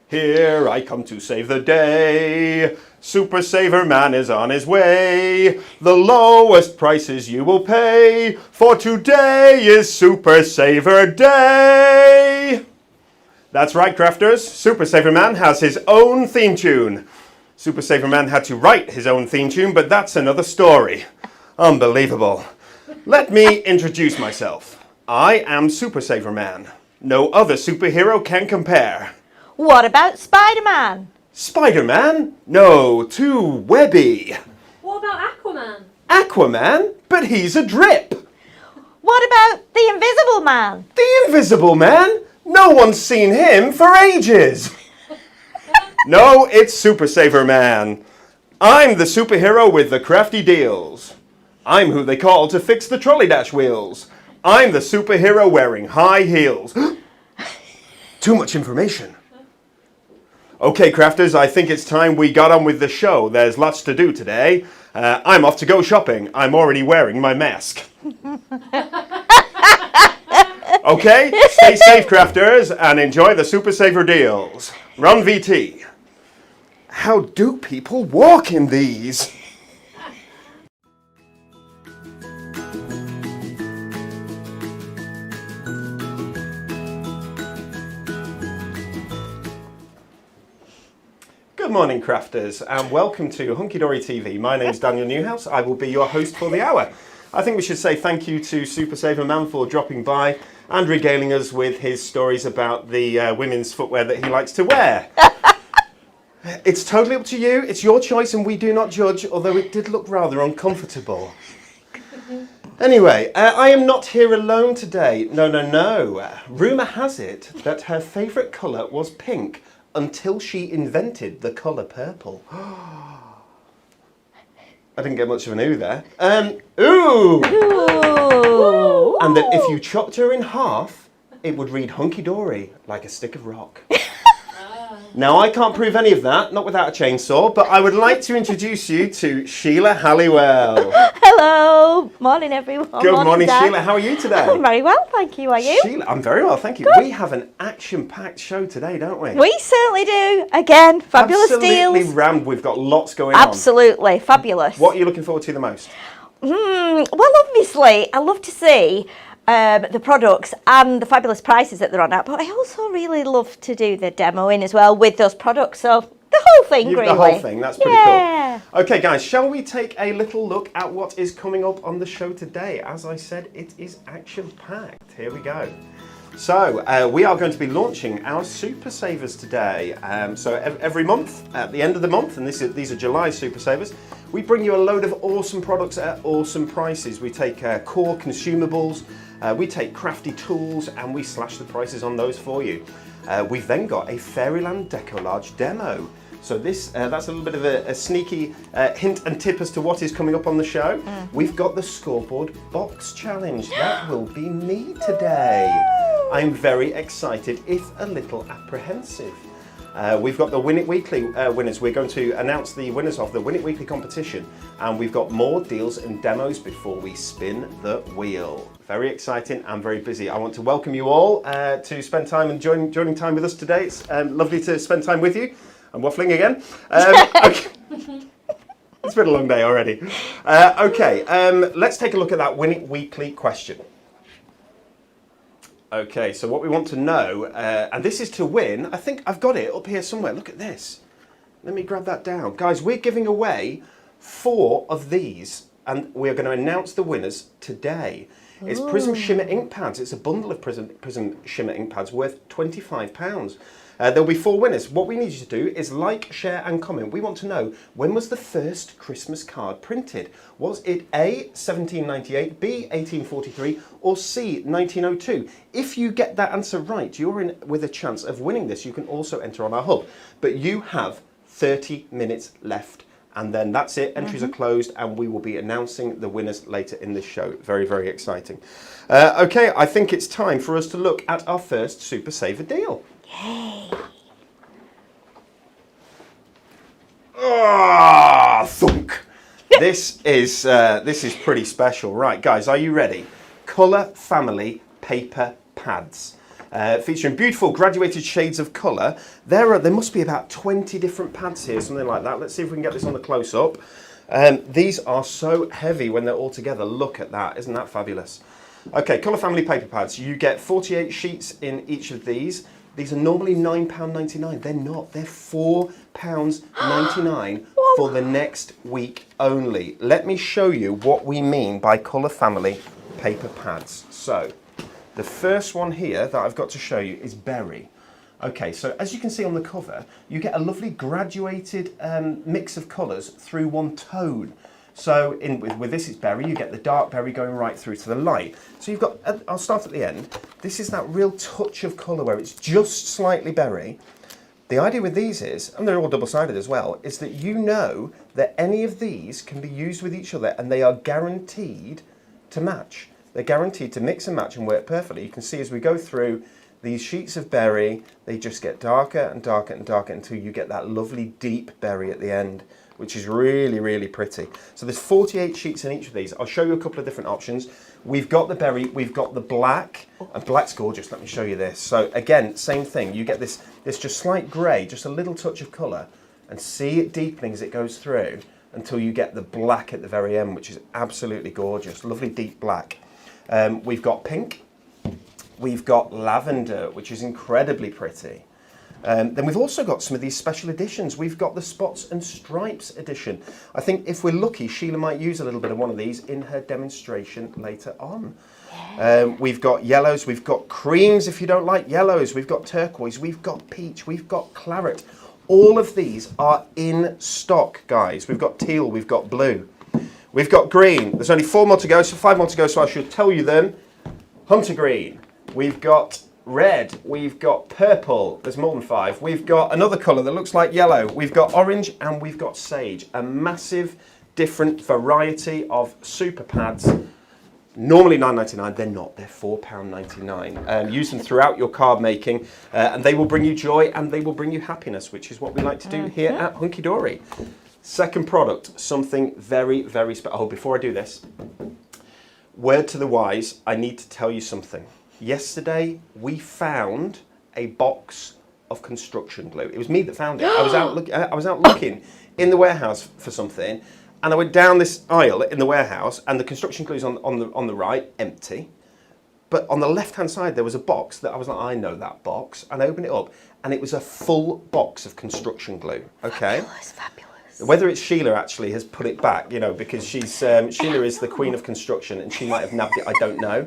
Here I come to save the day. Super Saver Man is on his way. The lowest prices you will pay, for today is Super Saver Day. That's right, crafters. Super Saver Man has his own theme tune. Super Saver Man had to write his own theme tune, but that's another story. Unbelievable. Let me introduce myself. I am Super Saver Man. No other superhero can compare. What about Spider-Man? Spider-Man? No, too webby. What about Aquaman? Aquaman? But he's a drip. What about the Invisible Man? The Invisible Man? No one's seen him for ages. No, it's Super Saver Man. I'm the superhero with the crafty deals. I'm who they call to fix the trolley dash wheels. I'm the superhero wearing high heels. Too much information. Okay, crafters, I think it's time we got on with the show. There's lots to do today. I'm off to go shopping. I'm already wearing my mask. Okay, stay safe, crafters, and enjoy the Super Saver deals. Run VT. How do people walk in these? Good morning, crafters, and welcome to Hunky Dory TV. My name's Daniel Newhouse. I will be your host for the hour. I think we should say thank you to Super Saver Man for dropping by and regaling us with his stories about the women's footwear that he likes to wear. It's totally up to you. It's your choice and we do not judge, although it did look rather uncomfortable. Anyway, I am not here alone today. No. Rumour has it that her favourite colour was pink until she invented the colour purple. I didn't get much of an ooh there. Ooh! Ooh. And that if you chopped her in half, it would read hunky dory like a stick of rock. Now, I can't prove any of that, not without a chainsaw, but I would like to introduce you to Sheila Halliwell. Hello. Morning, everyone. Good morning, Dad. Sheila. How are you today? I'm very well, thank you. Are you? Sheila, I'm very well, thank you. Good. We have an action-packed show today, don't we? We certainly do. Again, fabulous Absolutely deals. rammed. We've got lots going on. Absolutely fabulous. What are you looking forward to the most? Well, obviously, I love to see the products and the fabulous prices that they're on at, but I also really love to do the demoing as well with those products. So the whole thing, really. The whole thing, that's pretty Yeah. cool. Okay, guys, shall we take a little look at what is coming up on the show today? As I said, it is action-packed. Here we go. So, we are going to be launching our Super Savers today. So every month, at the end of the month, and these are July Super Savers, we bring you a load of awesome products at awesome prices. We take core consumables, we take crafty tools, and we slash the prices on those for you. We've then got a Fairyland Decollage demo. So that's a little bit of a sneaky hint and tip as to what is coming up on the show. We've got the Scoreboard Box Challenge. That will be me today. I'm very excited, if a little apprehensive. We've got the Win It Weekly winners. We're going to announce the winners of the Win It Weekly competition, and we've got more deals and demos before we spin the wheel. Very exciting and very busy. I want to welcome you all to spend time and joining time with us today. It's lovely to spend time with you. I'm waffling again. Okay. It's been a long day already. Let's take a look at that Win It Weekly question. Okay, so what we want to know, and this is to win, I think I've got it up here somewhere. Look at this. Let me grab that down. Guys, we're giving away 4 of these, and we're going to announce the winners today. It's Prism Shimmer ink pads. It's a bundle of Prism Shimmer ink pads worth £25. There'll be 4 winners. What we need you to do is like, share and comment. We want to know, when was the first Christmas card printed? Was it A, 1798, B, 1843 or C, 1902? If you get that answer right, you're in with a chance of winning this. You can also enter on our hub. But you have 30 minutes left. And then that's it, entries are closed, and we will be announcing the winners later in this show. Very, very exciting. Okay, I think it's time for us to look at our first Super Saver deal. Yay. Ah, thunk. This is pretty special. Right, guys, are you ready? Colour Family paper pads. featuring beautiful graduated shades of colour. There must be about 20 different pads here, something like that. Let's see if we can get this on the close-up. These are so heavy when they're all together. Look at that, isn't that fabulous? Okay, Colour Family paper pads. You get 48 sheets in each of these. These are normally £9.99. They're not, they're £4.99 for the next week only. Let me show you what we mean by Colour Family paper pads. So, the first one here that I've got to show you is Berry. Okay, so as you can see on the cover, you get a lovely graduated mix of colours through one tone. So with this it's berry, you get the dark berry going right through to the light. So you've got, I'll start at the end, this is that real touch of colour where it's just slightly berry. The idea with these is, and they're all double-sided as well, is that you know that any of these can be used with each other and they are guaranteed to match. They're guaranteed to mix and match and work perfectly. You can see as we go through these sheets of berry, they just get darker and darker and darker until you get that lovely deep berry at the end, which is really, really pretty. So there's 48 sheets in each of these. I'll show you a couple of different options. We've got the berry, we've got the black, and black's gorgeous, let me show you this. So again, same thing, you get this just slight grey, just a little touch of colour, and see it deepening as it goes through until you get the black at the very end, which is absolutely gorgeous, lovely deep black. We've got pink, we've got lavender, which is incredibly pretty. Then we've also got some of these special editions. We've got the Spots and Stripes edition. I think if we're lucky, Sheila might use a little bit of one of these in her demonstration later on. Yeah. We've got yellows, we've got creams if you don't like yellows, we've got turquoise, we've got peach, we've got claret. All of these are in stock, guys. We've got teal, we've got blue, we've got green. There's only 4 more to go, so 5 more to go, so I should tell you them. Hunter green, we've got red, we've got purple, there's more than 5. We've got another colour that looks like yellow, we've got orange, and we've got sage. A massive different variety of super pads. Normally £9.99, they're not, they're £4.99. Use them throughout your card making and they will bring you joy and they will bring you happiness, which is what we like to do here at Hunky Dory. Second product, something very, very special. Oh, before I do this, word to the wise, I need to tell you something. Yesterday, we found a box of construction glue. It was me that found it. I was out looking in the warehouse for something, and I went down this aisle in the warehouse, and the construction glue's on the right, empty. But on the left-hand side, there was a box that I was like, I know that box, and I opened it up, and it was a full box of construction glue. Okay. Fabulous, fabulous. Whether it's Sheila actually has put it back, you know, because she's Sheila is the queen of construction, and she might have nabbed it. I don't know,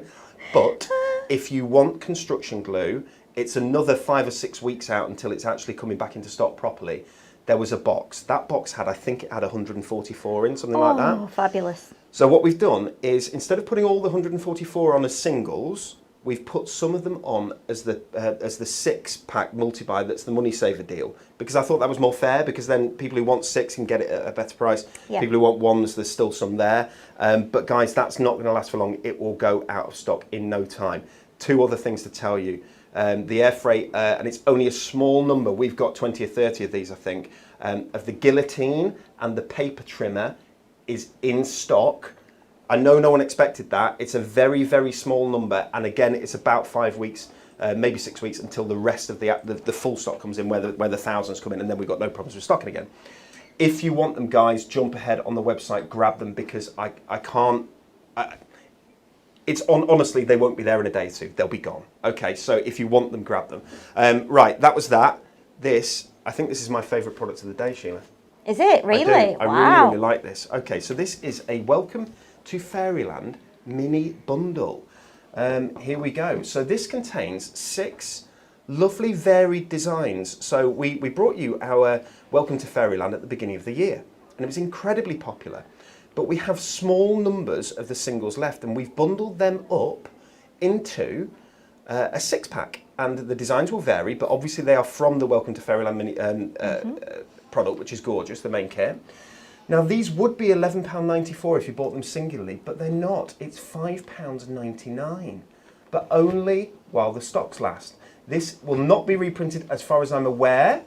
but if you want construction glue, it's another 5 or 6 weeks out until it's actually coming back into stock properly. There was a box. That box had, I think it had 144 in, something like that. Oh, fabulous. So what we've done is, instead of putting all the 144 on as singles, we've put some of them on as the 6-pack multi-buy. That's the money saver deal, because I thought that was more fair, because then people who want 6 can get it at a better price. Yeah. People who want ones, there's still some there. But guys, that's not going to last for long. It will go out of stock in no time. 2 other things to tell you. The air freight, and it's only a small number, we've got 20 or 30 of these, I think, of the guillotine and the paper trimmer is in stock. I know no one expected that. It's a very, very small number, and again, it's about 5 weeks, maybe 6 weeks until the rest of the full stock comes in, where the thousands come in, and then we've got no problems with stocking again. If you want them, guys, jump ahead on the website, grab them, because I can't... honestly, they won't be there in a day or 2. They'll be gone. Okay, so if you want them, grab them. Right, that was that. I think this is my favourite product of the day, Sheila. Is it? Really? I really, really like this. Okay, so this is a Welcome to Fairyland mini bundle. Here we go. So this contains 6 lovely varied designs. So we brought you our Welcome to Fairyland at the beginning of the year, and it was incredibly popular. But we have small numbers of the singles left, and we've bundled them up into a 6-pack. And the designs will vary, but obviously they are from the Welcome to Fairyland mini product, which is gorgeous, the main kit. Now, these would be £11.94 if you bought them singularly, but they're not. It's £5.99, but only while the stocks last. This will not be reprinted as far as I'm aware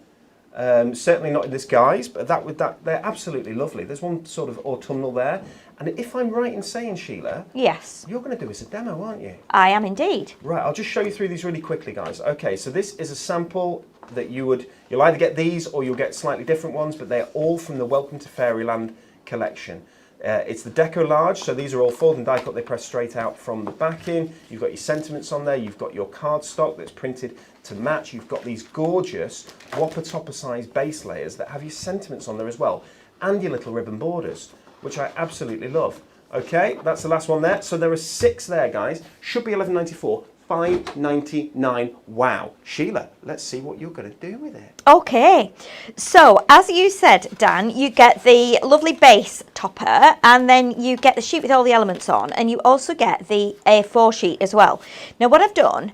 Certainly not in this guise, but they're absolutely lovely. There's one sort of autumnal there. And if I'm right in saying, Sheila, yes, you're going to do us a demo, aren't you? I am indeed. Right, I'll just show you through these really quickly, guys. Okay, so this is a sample that you'll either get these or you'll get slightly different ones, but they're all from the Welcome to Fairyland collection. It's the Deco Large, so these are all fold and die cut. They press straight out from the backing. You've got your sentiments on there. You've got your cardstock that's printed to match. You've got these gorgeous Whopper Topper size base layers that have your sentiments on there as well, and your little ribbon borders, which I absolutely love. Okay, that's the last one there. So there are 6 there, guys. Should be $11.94. $5.99. Wow. Sheila, let's see what you're going to do with it. Okay, so as you said, Dan, you get the lovely base topper, and then you get the sheet with all the elements on, and you also get the A4 sheet as well. Now what I've done,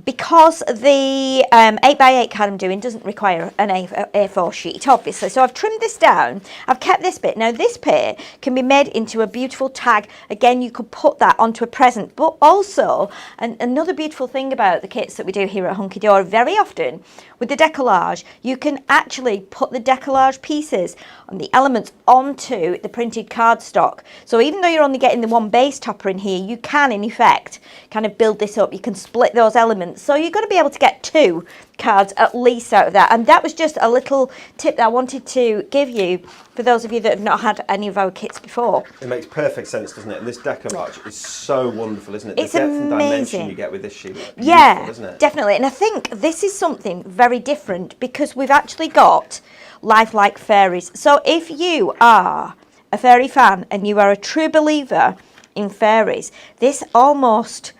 because the 8x8 card I'm doing doesn't require an A4 sheet, obviously, so I've trimmed this down. I've kept this bit. Now this bit can be made into a beautiful tag. Again, you could put that onto a present, but also, and another beautiful thing about the kits that we do here at Hunky Door, very often with the decollage, you can actually put the decollage pieces and the elements onto the printed cardstock. So even though you're only getting the one base topper in here, you can, in effect, kind of build this up. You can split those elements. So you're going to be able to get 2 cards at least out of that. And that was just a little tip that I wanted to give you for those of you that have not had any of our kits before. It makes perfect sense, doesn't it? And this decollage is so wonderful, isn't it? It's the depth and dimension amazing. you get with this sheet. Yeah, isn't it? definitely. And I think this is something very different because we've actually got lifelike fairies. So if you are a fairy fan and you are a true believer in fairies, this almost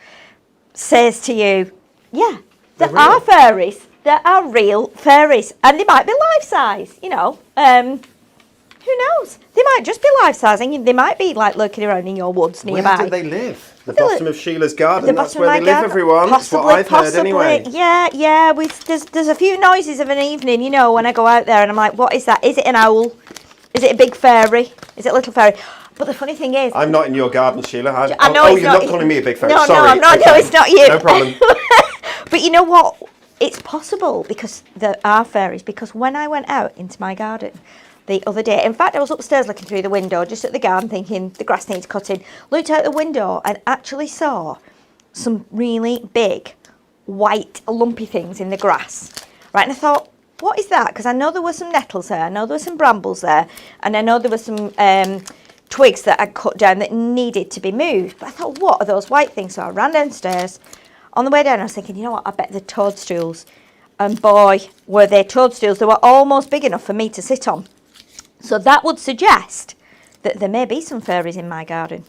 says to you, yeah, there are fairies. There are real fairies, and they might be life-size, you know. Who knows? They might just be life-size, and they might be like lurking around in your woods nearby. Where do they live? The bottom of Sheila's garden. That's where they live, garden. everyone. Possibly, That's what I've heard anyway. Yeah. There's a few noises of an evening, you know, when I go out there, and I'm like, what is that? Is it an owl? Is it a big fairy? Is it a little fairy? But the funny thing is, I'm not in your garden, Sheila. I know you're not calling me a big fairy. No, Sorry. no, I'm not. Okay. No, it's not you. No problem. But you know what? It's possible because there are fairies. Because when I went out into my garden the other day, in fact, I was upstairs looking through the window, just at the garden, thinking the grass needs cutting. Looked out the window and actually saw some really big, white, lumpy things in the grass. Right, and I thought, what is that? Because I know there were some nettles there, I know there were some brambles there, and I know there were some twigs that I'd cut down that needed to be moved. But I thought, what are those white things? So I ran downstairs. On the way down, I was thinking, you know what, I bet they're toadstools. And boy, were they toadstools. They were almost big enough for me to sit on. So that would suggest that there may be some fairies in my garden.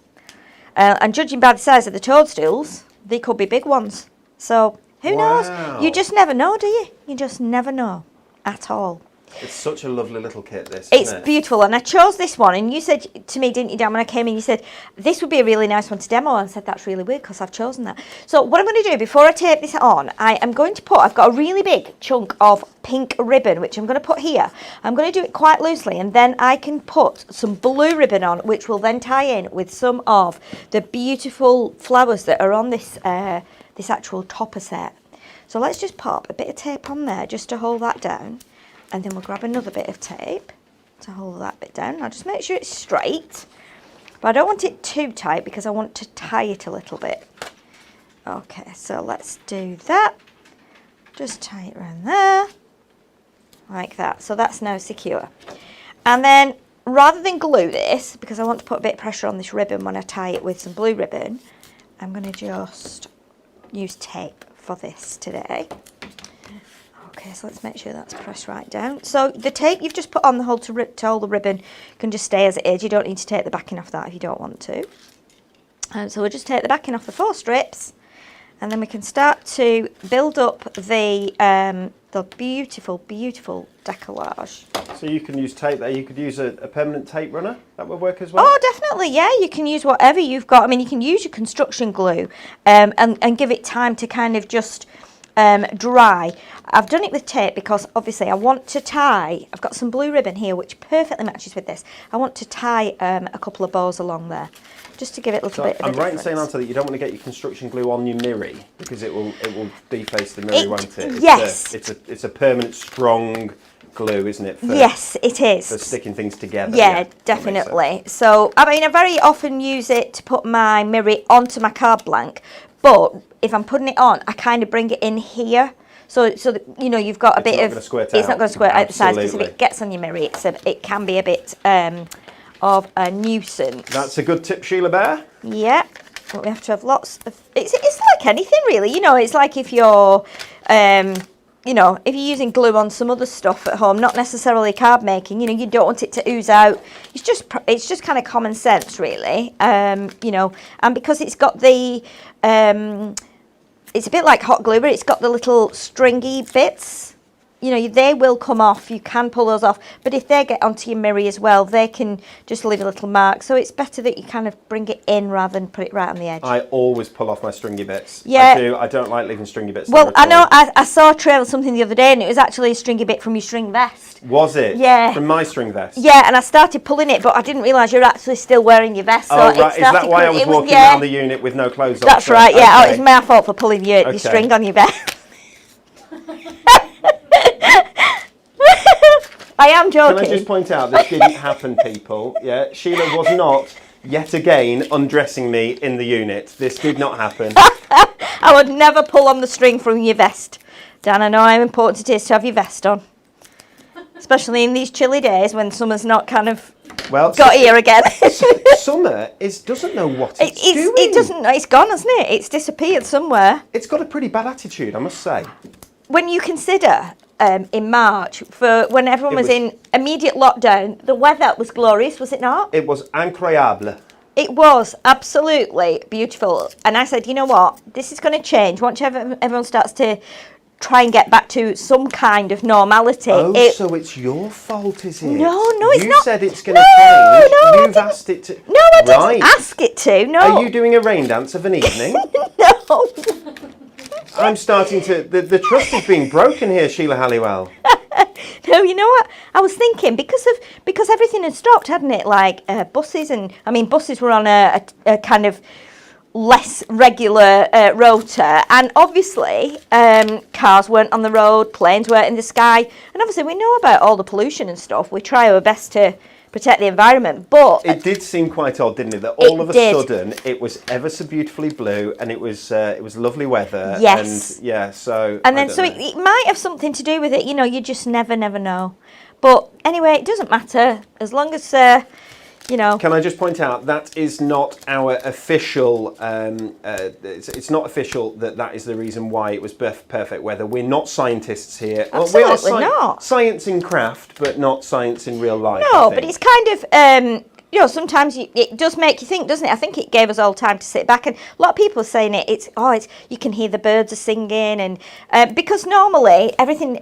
And judging by the size of the toadstools, they could be big ones. So who knows? You just never know, do you? You just never know at all. It's such a lovely little kit, this, It's isn't it? beautiful, and I chose this one, and you said to me, didn't you, Dan, when I came in, you said, this would be a really nice one to demo, and I said, that's really weird, because I've chosen that. So what I'm going to do, before I tape this on, I am going to put, I've got a really big chunk of pink ribbon, which I'm going to put here. I'm going to do it quite loosely, and then I can put some blue ribbon on, which will then tie in with some of the beautiful flowers that are on this, this actual topper set. So let's just pop a bit of tape on there, just to hold that down. And then we'll grab another bit of tape to hold that bit down. Now just make sure it's straight, but I don't want it too tight because I want to tie it a little bit. Okay, so let's do that. Just tie it around there, like that. So that's now secure. And then rather than glue this, because I want to put a bit of pressure on this ribbon when I tie it with some blue ribbon, I'm going to just use tape for this today. Okay, so let's make sure that's pressed right down. So the tape you've just put on the hole to hold the ribbon can just stay as it is. You don't need to take the backing off that if you don't want to. So we'll just take the backing off the 4 strips, and then we can start to build up the beautiful, beautiful decollage. So you can use tape there. You could use a permanent tape runner. That would work as well. Oh, definitely, yeah. You can use whatever you've got. I mean, you can use your construction glue and give it time to kind of just dry. I've done it with tape because obviously I want to tie, I've got some blue ribbon here which perfectly matches with this. I want to tie a couple of bows along there just to give it a little bit of a I'm right in difference. saying, Anta, that you don't want to get your construction glue on your mirror because it will deface the mirror, won't it? Yes. It's a permanent strong glue, isn't it? Yes, it is. For sticking things together. Yeah, definitely. So, I mean, I very often use it to put my mirror onto my card blank, but if I'm putting it on, I kind of bring it in here. So that, you know, you've got a bit of... It's not going to squirt out the sides, because if it gets on your mirror, it can be a bit of a nuisance. That's a good tip, Sheila Bear. Yeah, but we have to have lots of... It's like anything, really. You know, it's like if you're... you know, if you're using glue on some other stuff at home, not necessarily card making, you know, you don't want it to ooze out. It's just kind of common sense, really. You know, and because it's got the... it's a bit like hot glue, but it's got the little stringy bits. You know, they will come off. You can pull those off. But if they get onto your mirror as well, they can just leave a little mark. So it's better that you kind of bring it in rather than put it right on the edge. I always pull off my stringy bits. Yeah. I do. I don't like leaving stringy bits. Well, I know I saw a trail of something the other day, and it was actually a stringy bit from your string vest. Was it? Yeah. From my string vest? Yeah, and I started pulling it, but I didn't realise you're actually still wearing your vest. So right. Is that why I was walking around the unit with no clothes on? That's right, yeah. Okay. Oh, it's my fault for pulling your string on your vest. I am joking. Can I just point out, this didn't happen, people? Yeah, Sheila was not, yet again, undressing me in the unit. This did not happen. I would never pull on the string from your vest. Dan, I know how important it is to have your vest on. Especially in these chilly days when summer's not kind of got here again. Summer doesn't know what it's doing. It doesn't know. It's gone, hasn't it? It's disappeared somewhere. It's got a pretty bad attitude, I must say. When you consider... in March, when everyone was in immediate lockdown, the weather was glorious, was it not? It was incroyable. It was absolutely beautiful. And I said, you know what, this is going to change once everyone starts to try and get back to some kind of normality. Oh, so it's your fault, is it? No, it's not. You said it's going to change. No, You've asked it to. No, I didn't ask it to, no. Are you doing a rain dance of an evening? No. I'm starting to... The trust is being broken here, Sheila Halliwell. No, you know what? I was thinking, because everything had stopped, hadn't it? Like buses buses were on a kind of less regular rota, and obviously cars weren't on the road, planes weren't in the sky, and obviously we know about all the pollution and stuff. We try our best to protect the environment, but it did seem quite odd, didn't it? That all of a sudden it was ever so beautifully blue, and it was lovely weather. Yes. And yeah, so. And then it might have something to do with it. You know, you just never know. But anyway, it doesn't matter as long as you know. Can I just point out that is not our official. It's not official that is the reason why it was perfect weather. We're not scientists here. Absolutely we are not. Science in craft, but not science in real life. No, but it's kind of. You know, sometimes it does make you think, doesn't it? I think it gave us all time to sit back, and a lot of people are saying it's you can hear the birds are singing, and because normally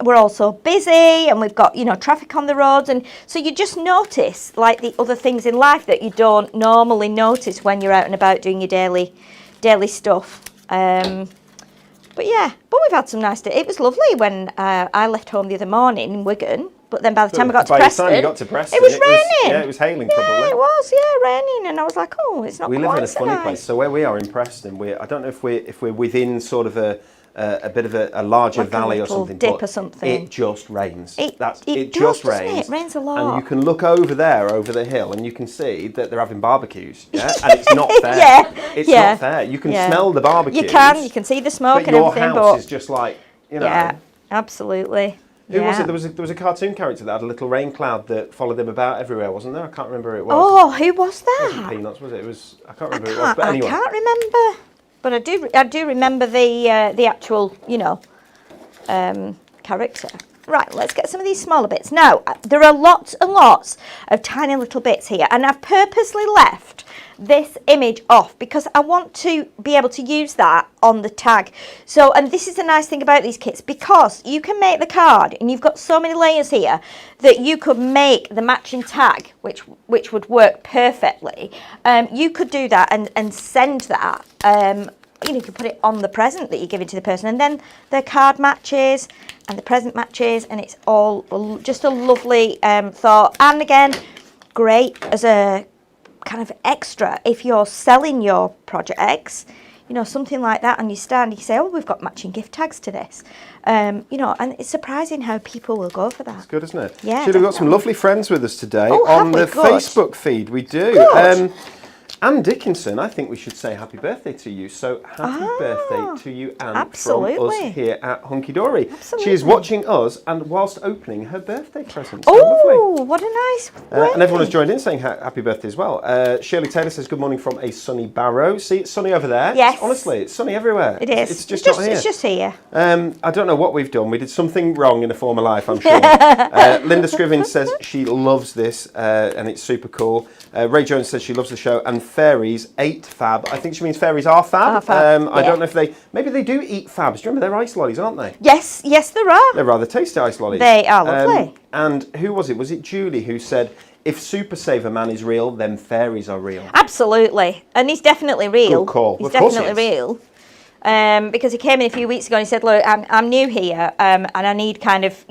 we're all so busy, and we've got traffic on the roads, and so you just notice like the other things in life that you don't normally notice when you're out and about doing your daily stuff. But we've had some nice days. It was lovely when I left home the other morning in Wigan. But then by the time I got to Preston, by the time you got to Preston, it was raining. It was hailing probably. Yeah, it was. Yeah, raining, and I was like, oh, it's not. We live in a funny nice. place. So where we are in Preston, I don't know if we're within sort of a bit of a larger like valley a or something. Dip or something. It just rains. It just does, rains. It rains a lot. And you can look over the hill, and you can see that they're having barbecues. Yeah, and it's not fair. It's not fair. You can smell the barbecues. You can see the smoke but and everything. Your house is just like Yeah, absolutely. Who was it? There was a cartoon character that had a little rain cloud that followed them about everywhere, wasn't there? I can't remember who it was. Oh, who was that? It wasn't Peanuts, was it? I can't remember who it was. But anyway. I can't remember. But I do remember the actual, character. Right, let's get some of these smaller bits. Now, there are lots and lots of tiny little bits here, and I've purposely left this image off because I want to be able to use that on the tag. So, and this is the nice thing about these kits, because you can make the card, and you've got so many layers here that you could make the matching tag, which would work perfectly. You could do that and send that you can put it on the present that you're giving to the person, and then the card matches and the present matches, and it's all just a lovely thought. And again, great as a kind of extra if you're selling your projects, something like that on your stand. You say, oh, we've got matching gift tags to this, and it's surprising how people will go for that. It's good, isn't it? Yeah, we've got some lovely friends with us today on the Good. Facebook feed. We do. Good. Anne Dickinson, I think we should say happy birthday to you. So happy birthday to you, Anne, absolutely. from us here at Hunky Dory. Absolutely. She is watching us and whilst opening her birthday present. So lovely. Oh, what a nice way. And everyone has joined in saying happy birthday as well. Shirley Taylor says good morning from a sunny Barrow. See, it's sunny over there. Yes. Honestly, it's sunny everywhere. It is. It's just not here. It's just here. I don't know what we've done. We did something wrong in a former life, I'm sure. Linda Scriven says she loves this and it's super cool. Ray Jones says she loves the show. And Fairies ate fab. I think she means fairies are fab. I don't know if maybe they do eat fabs. Do you remember they're ice lollies, aren't they? Yes, there are. They're rather tasty ice lollies. They are lovely. And who was it? Was it Julie who said, if Super Saver Man is real, then fairies are real? Absolutely. And he's definitely real. Good call. He's Of course definitely he is. real. Because he came in a few weeks ago and he said, look, I'm new here and I need kind of,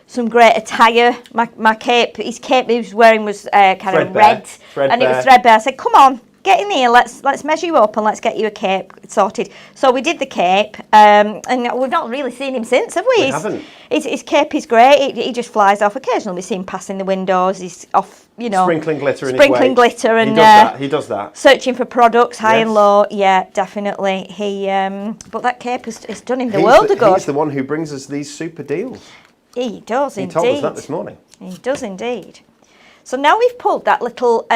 some great attire. My cape, his cape he was wearing was kind of red. And it was threadbare. I said, come on, get in here, let's measure you up and let's get you a cape sorted. So we did the cape, and we've not really seen him since, have we? We haven't. His cape is great. He just flies off. Occasionally we see him passing the windows. He's off, Sprinkling glitter in his Sprinkling way. glitter and he does that. Searching for products high and Yes. low. Yeah, definitely. But that cape has done him the world of good. He's the one who brings us these super deals. He does indeed. He told us that this morning. He does indeed. So now we've pulled that little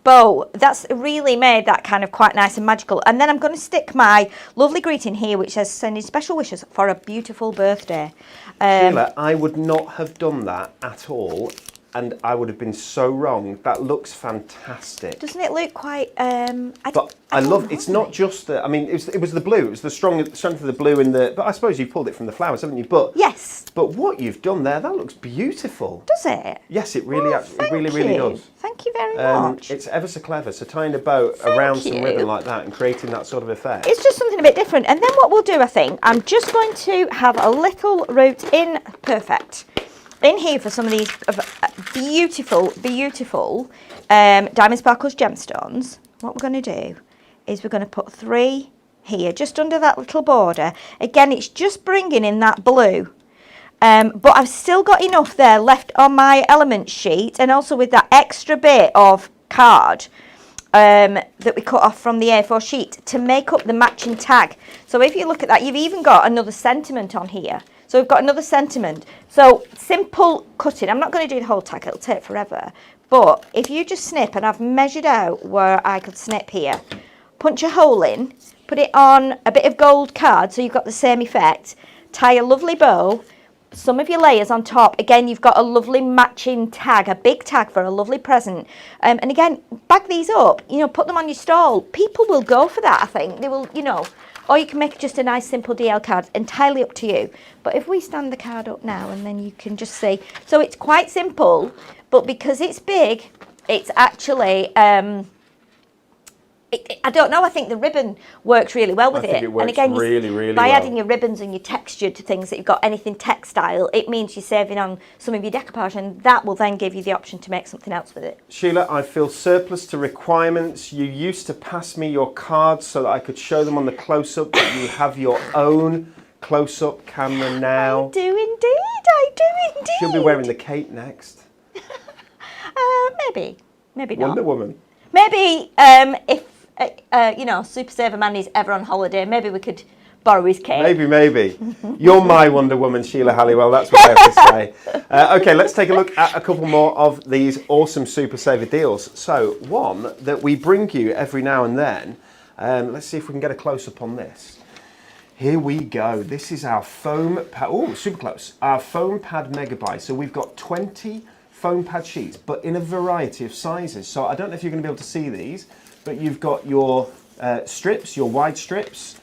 bow. That's really made that kind of quite nice and magical. And then I'm going to stick my lovely greeting here, which says sending special wishes for a beautiful birthday. Sheila, I would not have done that at all, and I would have been so wrong. That looks fantastic. Doesn't it look quite? But I love. It's not just the. I mean, it was the blue. It was the strength of the blue in the. But I suppose you pulled it from the flowers, haven't you? But yes. But what you've done there, that looks beautiful. Does it? Yes, it really, Oh, really does. Thank you very much. It's ever so clever. So tying a bow around some ribbon like that and creating that sort of effect. It's just something a bit different. And then what we'll do, I think, I'm just going to have a little route in Perfect in here for some of these beautiful Diamond Sparkles gemstones. What we're going to do is we're going to put 3 here, just under that little border. Again, it's just bringing in that blue. But I've still got enough there left on my element sheet, and also with that extra bit of card that we cut off from the A4 sheet to make up the matching tag. So if you look at that, you've even got another sentiment on here. So we've got another sentiment. So simple cutting. I'm not going to do the whole tag, it'll take forever. But if you just snip, and I've measured out where I could snip here, punch a hole in, put it on a bit of gold card so you've got the same effect, tie a lovely bow, some of your layers on top. Again, you've got a lovely matching tag, a big tag for a lovely present. And again, bag these up, put them on your stall. People will go for that, I think. They will, or you can make just a nice simple DL card, entirely up to you. But if we stand the card up now and then you can just see. So it's quite simple, but because it's big, it's actually, I don't know, I think the ribbon works really well with I think it works and again, really by well. adding your ribbons and your texture to things that you've got anything textile, it means you're saving on some of your decoupage, and that will then give you the option to make something else with it. Sheila, I feel surplus to requirements. You used to pass me your cards so that I could show them on the close-up, but you have your own close-up camera now. I do indeed. She'll be wearing the cape next. Maybe not. Wonder Woman. Maybe if Super Saver Man is ever on holiday, maybe we could borrow his cape. Maybe. You're my Wonder Woman, Sheila Halliwell. That's what I have to say. Okay, let's take a look at a couple more of these awesome Super Saver deals. So, one that we bring you every now and then. Let's see if we can get a close-up on this. Here we go. This is our foam pad. Oh, super close. Our foam pad megabyte. So we've got 20 foam pad sheets, but in a variety of sizes. So I don't know if you're going to be able to see these, but you've got your strips, your wide strips,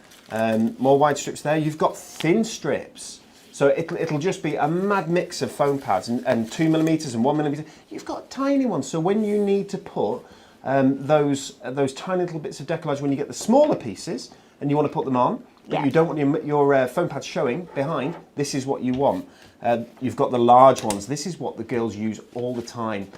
more wide strips there. You've got thin strips. So it'll just be a mad mix of foam pads and 2mm and 1mm. You've got tiny ones. So when you need to put those tiny little bits of decollage, when you get the smaller pieces, and you want to put them on, but you don't want your foam pads showing behind, this is what you want. You've got the large ones. This is what the girls use all the time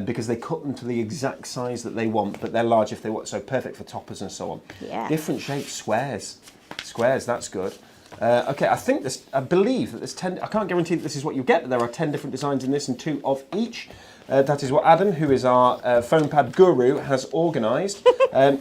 because they cut them to the exact size that they want, but they're large if they want, so perfect for toppers and so on. Yeah. Different shapes, squares. Squares, that's good. Okay, I believe that there's 10, I can't guarantee that this is what you get, but there are 10 different designs in this and 2 of each. That is what Adam, who is our foam pad guru, has organised.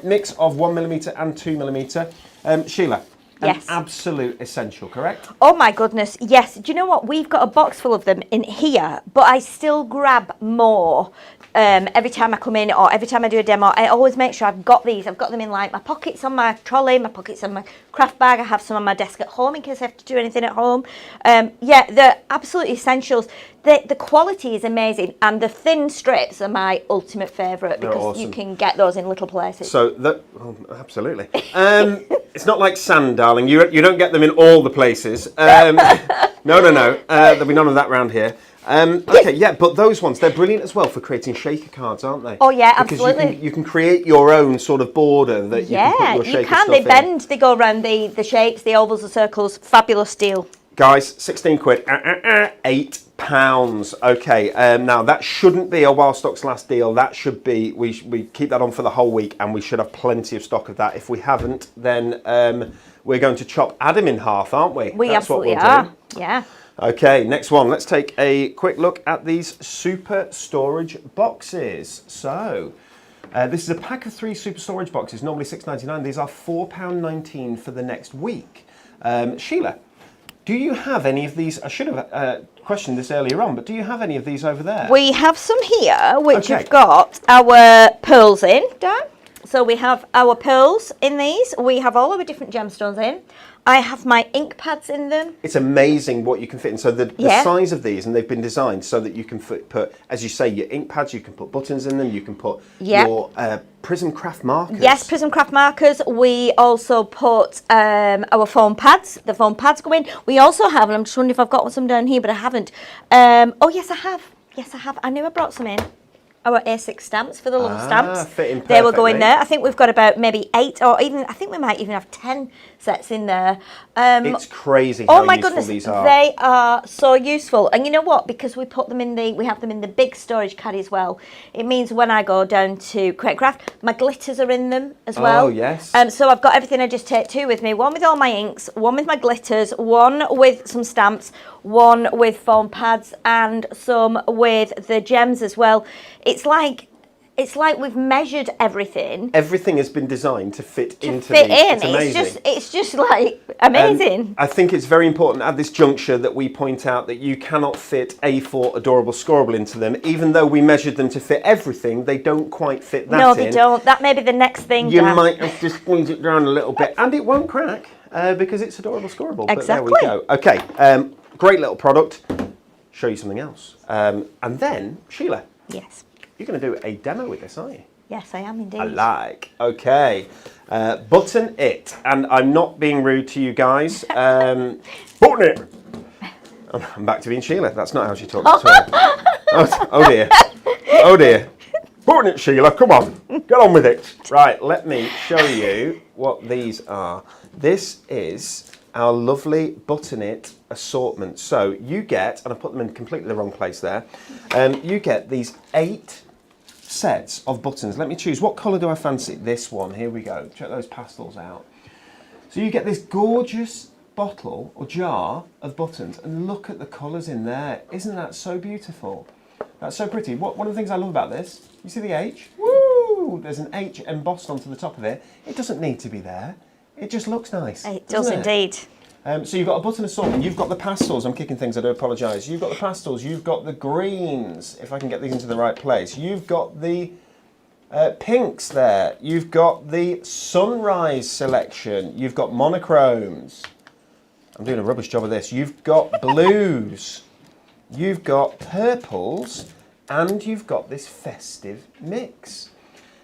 Mix of 1mm and 2mm. Sheila, yes. An absolute essential, correct? Oh my goodness, yes. Do you know what? We've got a box full of them in here, but I still grab more every time I come in or every time I do a demo. I always make sure I've got these. I've got them in like my pockets on my trolley, my pockets on my craft bag. I have some on my desk at home in case I have to do anything at home. Yeah, they're absolutely essentials. The quality is amazing, and the thin strips are my ultimate favourite because awesome. You can get those in little places. So, absolutely. It's not like sand, darling. You don't get them in all the places. No. There'll be none of that round here. Okay, yeah, but those ones, they're brilliant as well for creating shaker cards, aren't they? Oh yeah, because absolutely. You can create your own sort of border that you can put your shaker stuff in. They bend, they go around the shapes, the ovals, the circles. Fabulous deal. Guys, 16 quid, £8. Okay, now that shouldn't be a while stocks last deal. That should be, we keep that on for the whole week, and we should have plenty of stock of that. If we haven't, then we're going to chop Adam in half, aren't we? We That's absolutely what we'll are. do. Yeah. Okay, next one. Let's take a quick look at these super storage boxes. So, this is a pack of 3 super storage boxes, normally £6.99. These are £4.19 for the next week. Sheila, do you have any of these? I should have questioned this earlier on, but do you have any of these over there? We have some here, which Okay. have got our pearls in, Dan. So we have our pearls in these. We have all our different gemstones in. I have my ink pads in them. It's amazing what you can fit in. So the size of these, and they've been designed so that you can put, as you say, your ink pads, you can put buttons in them, you can put your Prism craft markers. Yes, Prism craft markers. We also put our foam pads. The foam pads go in. We also have, and I'm just wondering if I've got some down here, but I haven't. Oh, yes, I have. Yes, I have. I knew I brought some in. Our A6 stamps for the little stamps. Fitting they will go in perfectly. there. I think we've got about maybe 8 or even, I think we might even have 10 sets in there. It's crazy how useful these are. They are so useful. And you know what? Because we put them in we have them in the big storage caddy as well. It means when I go down to Create Craft, my glitters are in them as well. Oh, yes. So I've got everything. I just take 2 with me. 1 with all my inks, 1 with my glitters, 1 with some stamps, 1 with foam pads, and some with the gems as well. It's like we've measured everything. Everything has been designed to fit into fit these. in. It's amazing. It's just like amazing. I think it's very important at this juncture that we point out that you cannot fit A4 adorable scorable into them. Even though we measured them to fit everything, they don't quite fit that in. No, they don't. That may be the next thing. You might have to squeeze it down a little bit, and it won't crack because it's adorable scorable. Exactly. But there we go. Okay, great little product. Show you something else. And then, Sheila. Yes. You're going to do a demo with this, aren't you? Yes, I am indeed. I like. Okay. Button it. And I'm not being rude to you guys. Button it. I'm back to being Sheila. That's not how she talks at all. Oh dear. Oh dear. Button it, Sheila. Come on. Get on with it. Right, let me show you what these are. This is our lovely Button It assortment. So you get, and I put them in completely the wrong place there, you get these 8 sets of buttons. Let me choose. What colour do I fancy? This one. Here we go. Check those pastels out. So you get this gorgeous bottle or jar of buttons, and look at the colours in there. Isn't that so beautiful? That's so pretty. One of the things I love about this, you see the H? Woo! There's an H embossed onto the top of it. It doesn't need to be there. It just looks nice. It does indeed. So you've got a button assortment, you've got the pastels, I'm kicking things, I do apologise. You've got the pastels, you've got the greens, if I can get these into the right place. You've got the pinks there, you've got the sunrise selection, you've got monochromes. I'm doing a rubbish job of this. You've got blues, you've got purples, and you've got this festive mix.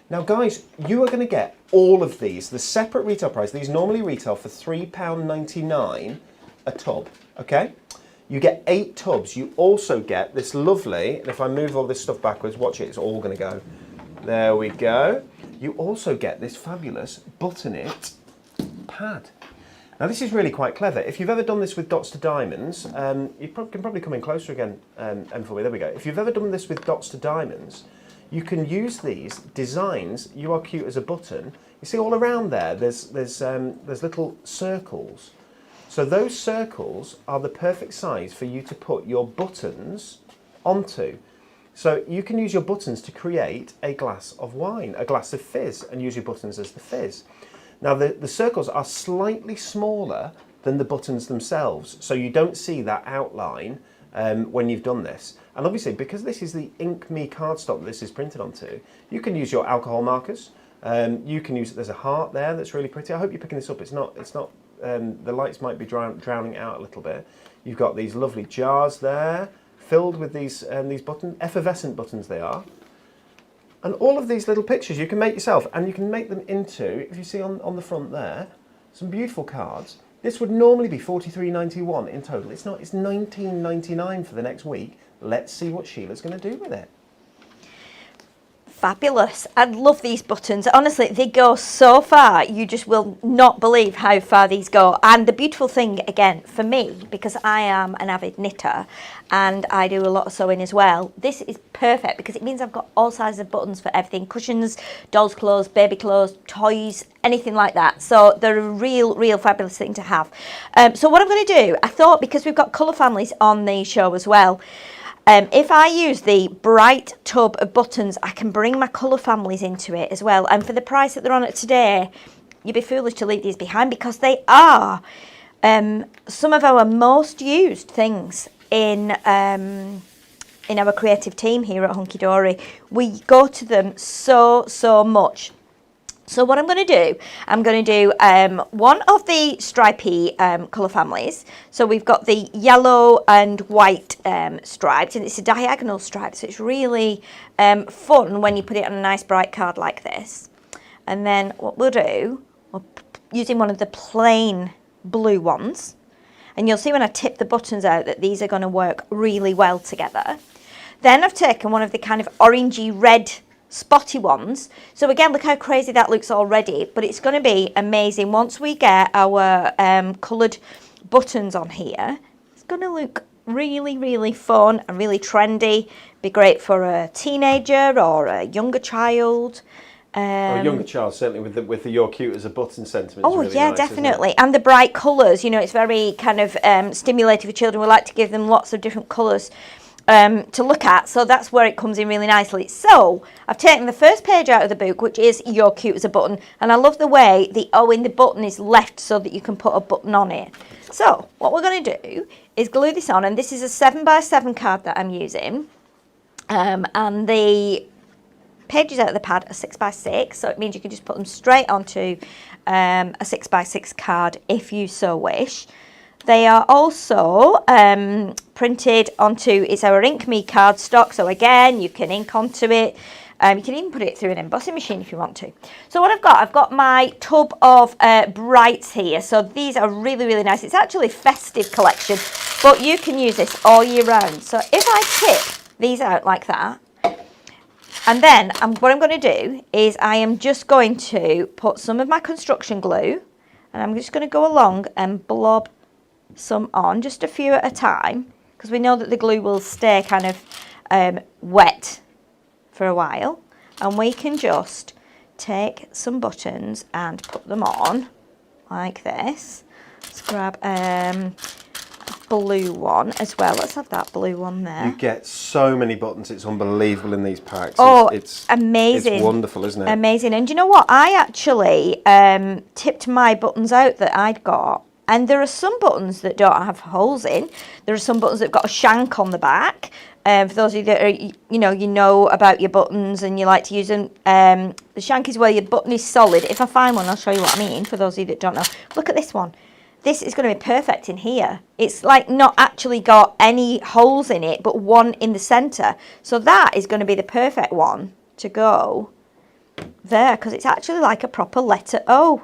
Now guys, you are going to get all of these, the separate retail price. These normally retail for £3.99 a tub, okay? You get 8 tubs. You also get this lovely, and if I move all this stuff backwards, watch it, it's all going to go. There we go. You also get this fabulous Button It pad. Now this is really quite clever. If you've ever done this with dots to diamonds, you can probably come in closer again, for me. There we go. If you've ever done this with dots to diamonds, you can use these designs. You are cute as a button. You see all around there. There's little circles. So those circles are the perfect size for you to put your buttons onto. So you can use your buttons to create a glass of wine, a glass of fizz, and use your buttons as the fizz. Now the circles are slightly smaller than the buttons themselves, so you don't see that outline when you've done this. And obviously, because this is the Ink Me cardstock that this is printed onto, you can use your alcohol markers. You can use, there's a heart there that's really pretty. I hope you're picking this up. It's not. The lights might be drowning out a little bit. You've got these lovely jars there, filled with these buttons, effervescent buttons they are. And all of these little pictures you can make yourself, and you can make them into, if you see on the front there, some beautiful cards. This would normally be $43.91 in total. It's not, it's $19.99 for the next week. Let's see what Sheila's going to do with it. Fabulous. I love these buttons. Honestly, they go so far. You just will not believe how far these go. And the beautiful thing, again, for me, because I am an avid knitter and I do a lot of sewing as well, this is perfect because it means I've got all sizes of buttons for everything. Cushions, dolls' clothes, baby clothes, toys, anything like that. So they're a real fabulous thing to have. So what I'm going to do, I thought, because we've got colour families on the show as well, if I use the bright tub of buttons, I can bring my colour families into it as well. And for the price that they're on it today, you'd be foolish to leave these behind because they are some of our most used things in our creative team here at Hunky Dory. We go to them so much. So what I'm going to do one of the stripy colour families. So we've got the yellow and white stripes, and it's a diagonal stripe, so it's really fun when you put it on a nice bright card like this. And then what we'll do, using one of the plain blue ones, and you'll see when I tip the buttons out that these are going to work really well together. Then I've taken one of the kind of orangey red spotty ones. So again, look how crazy that looks already, but it's going to be amazing once we get our coloured buttons on here. It's going to look really fun and really trendy. Be great for a teenager or a younger child. Or a younger child, certainly with the "you're cute as a button" sentiment. Oh really yeah, nice, definitely. And the bright colours, you know, it's very kind of stimulating for children. We like to give them lots of different colours to look at, so that's where it comes in really nicely. So I've taken the first page out of the book, which is "You're Cute as a Button," and I love the way the O in the button is left so that you can put a button on it. So what we're going to do is glue this on, and this is a 7x7 card that I'm using, and the pages out of the pad are 6x6, so it means you can just put them straight onto a 6x6 card if you so wish. They are also printed onto, it's our Ink Me cardstock, so again, you can ink onto it. You can even put it through an embossing machine if you want to. So what I've got my tub of brights here. So these are really nice. It's actually a festive collection, but you can use this all year round. So if I tip these out like that, and then what I'm going to do is I am just going to put some of my construction glue, and I'm just going to go along and blob some on, just a few at a time, because we know that the glue will stay kind of wet for a while. And we can just take some buttons and put them on like this. Let's grab a blue one as well. Let's have that blue one there. You get so many buttons, it's unbelievable in these packs. Oh, it's amazing. It's wonderful, isn't it? Amazing. And do you know what? I actually tipped my buttons out that I'd got. And there are some buttons that don't have holes in. There are some buttons that have got a shank on the back. For those of you that are, you know about your buttons and you like to use them. The shank is where your button is solid. If I find one, I'll show you what I mean, for those of you that don't know. Look at this one. This is going to be perfect in here. It's like not actually got any holes in it, but one in the centre. So that is going to be the perfect one to go there, because it's actually like a proper letter O.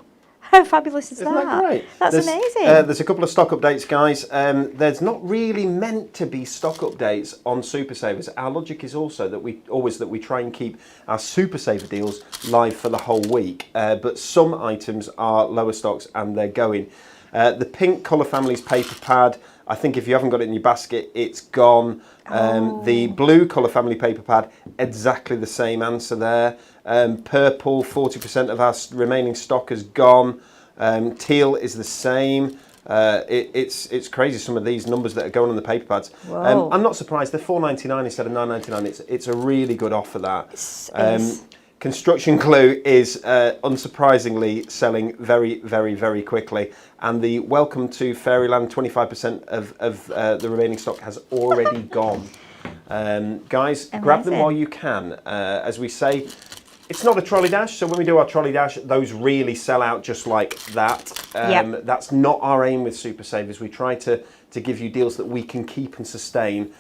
How fabulous is Isn't that great? That's There's, amazing. There's a couple of stock updates, guys. There's not really meant to be stock updates on Super Savers. Our logic is also that we try and keep our Super Saver deals live for the whole week. But some items are lower stocks and they're going. The pink Colour Families paper pad, I think if you haven't got it in your basket, it's gone. The blue Colour Family paper pad, exactly the same answer there. Purple, 40% of our remaining stock has gone. Teal is the same. It's crazy, some of these numbers that are going on the paper pads. I'm not surprised. They're $4.99 instead of $9.99. It's a really good offer, that. Construction glue is unsurprisingly selling very, very, very quickly. And the welcome to Fairyland 25% of the remaining stock has already gone. Guys, grab them while you can. As we say, it's not a trolley dash, so when we do our trolley dash, those really sell out just like that. That's not our aim with Super Savers. We try to give you deals that we can keep and sustain,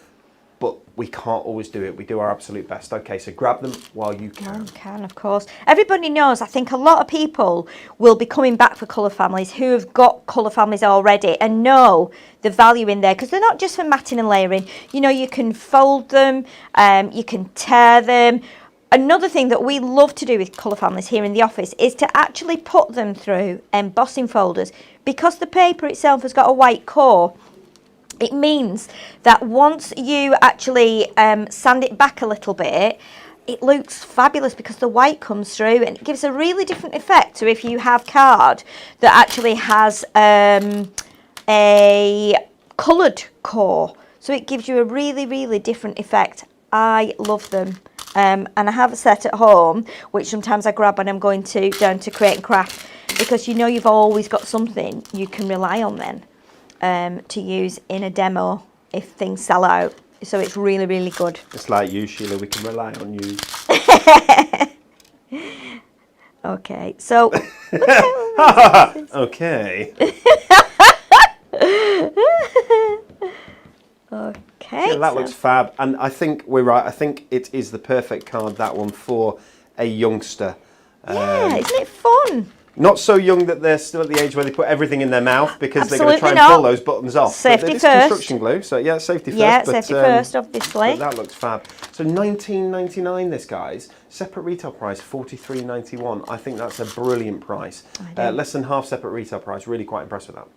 but we can't always do it. We do our absolute best. Okay, so grab them while you can. You can, of course. Everybody knows, I think a lot of people will be coming back for Colour Families who have got Colour Families already and know the value in there, because they're not just for matting and layering. You know, you can fold them, you can tear them. Another thing that we love to do with Colour Families here in the office is to actually put them through embossing folders. Because the paper itself has got a white core, it means that once you actually sand it back a little bit, it looks fabulous because the white comes through and it gives a really different effect to if you have card that actually has a coloured core. So it gives you a really, really different effect. I love them. And I have a set at home, which sometimes I grab when I'm going down to Create and Craft, because you know you've always got something you can rely on then. To use in a demo if things sell out. So it's really, really good. It's like you, Sheila, we can rely on you. Okay, so... Okay. Okay. Yeah, that looks fab. And I think we're right. I think it is the perfect card, that one, for a youngster. Yeah, isn't it fun? Not so young that they're still at the age where they put everything in their mouth, because Absolutely they're going to try and pull those buttons off. Safety it's first. Construction glue, so yeah, safety first. Yeah, safety first, obviously. But that looks fab. So $19.99 this, guys. Separate retail price, $43.91. I think that's a brilliant price. Less than half separate retail price. Really quite impressed with that.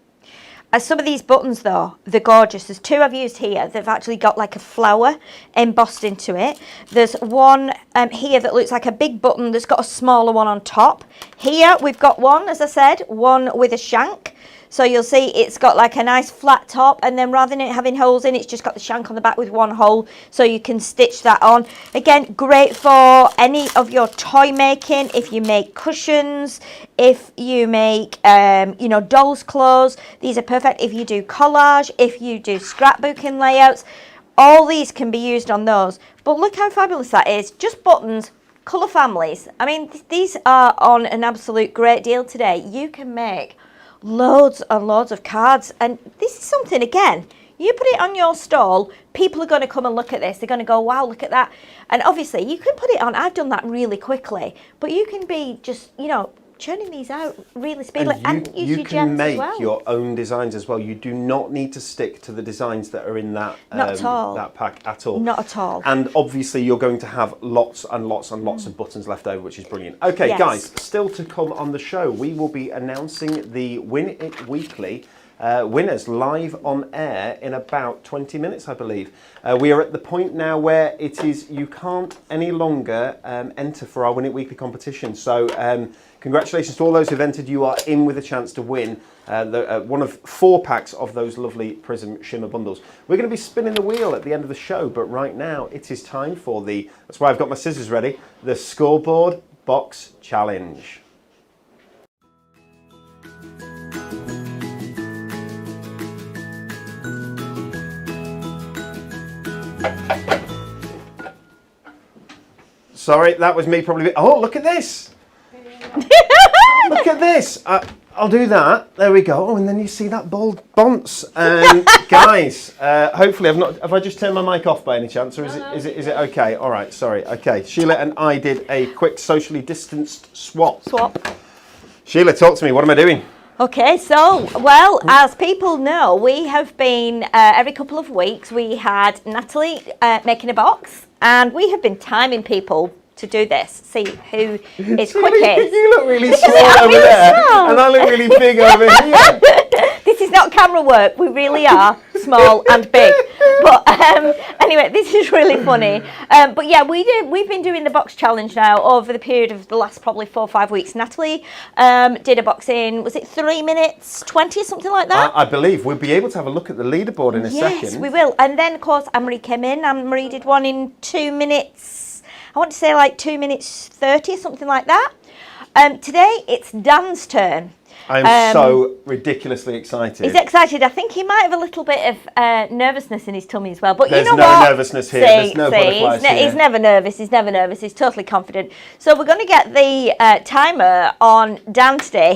Some of these buttons, though, they're gorgeous. There's two I've used here. They've actually got like a flower embossed into it. There's one here that looks like a big button that's got a smaller one on top. Here we've got one, as I said, one with a shank. So you'll see it's got like a nice flat top, and then rather than it having holes in, it's just got the shank on the back with one hole, so you can stitch that on. Again, great for any of your toy making. If you make cushions, if you make, you know, dolls' clothes, these are perfect. If you do collage, if you do scrapbooking layouts, all these can be used on those. But look how fabulous that is. Just buttons, Colour Families. I mean, these are on an absolute great deal today. You can make loads and loads of cards, and this is something, again, you put it on your stall, people are going to come and look at this, they're going to go, wow, look at that. And obviously you can put it on, I've done that really quickly, but you can be just, you know, churning these out really speedily, and use your gems as well. You can make your own designs as well. You do not need to stick to the designs that are in that that pack at all. Not at all. And obviously you're going to have lots and lots and lots of buttons left over, which is brilliant. Okay, yes. Guys, still to come on the show, we will be announcing the Win It Weekly winners live on air in about 20 minutes, I believe. We are at the point now where it is, you can't any longer enter for our Win It Weekly competition. So congratulations to all those who've entered. You are in with a chance to win one of 4 packs of those lovely Prism Shimmer bundles. We're going to be spinning the wheel at the end of the show, but right now it is time for that's why I've got my scissors ready, the Scoreboard Box Challenge. Sorry, that was me probably. Oh, look at this! Look at this! I'll do that. There we go. Oh, and then you see that bald bounce. Guys, hopefully have I just turned my mic off by any chance, or is it okay? All right, sorry. Okay, Sheila and I did a quick socially distanced swap. Sheila, talk to me. What am I doing? Okay, so, well, as people know, we have been, every couple of weeks, we had Natalie making a box, and we have been timing people to do this, see who is quickest. You look really small over there, and I look really big over here. This is not camera work, we really are small and big. But anyway, this is really funny. But yeah, we've been doing the box challenge now over the period of the last probably 4 or 5 weeks. Natalie did a box in, was it 3 minutes 20, something like that? I believe we'll be able to have a look at the leaderboard in a second. Yes, we will. And then, of course, Anne-Marie came in. Anne-Marie did one in 2 minutes, I want to say like 2 minutes 30, something like that. Today, it's Dan's turn. I am so ridiculously excited. He's excited. I think he might have a little bit of nervousness in his tummy as well. But There's you know no what? nervousness here. There's no butterflies here. He's never nervous. He's never nervous. He's totally confident. So we're going to get the timer on Dan today.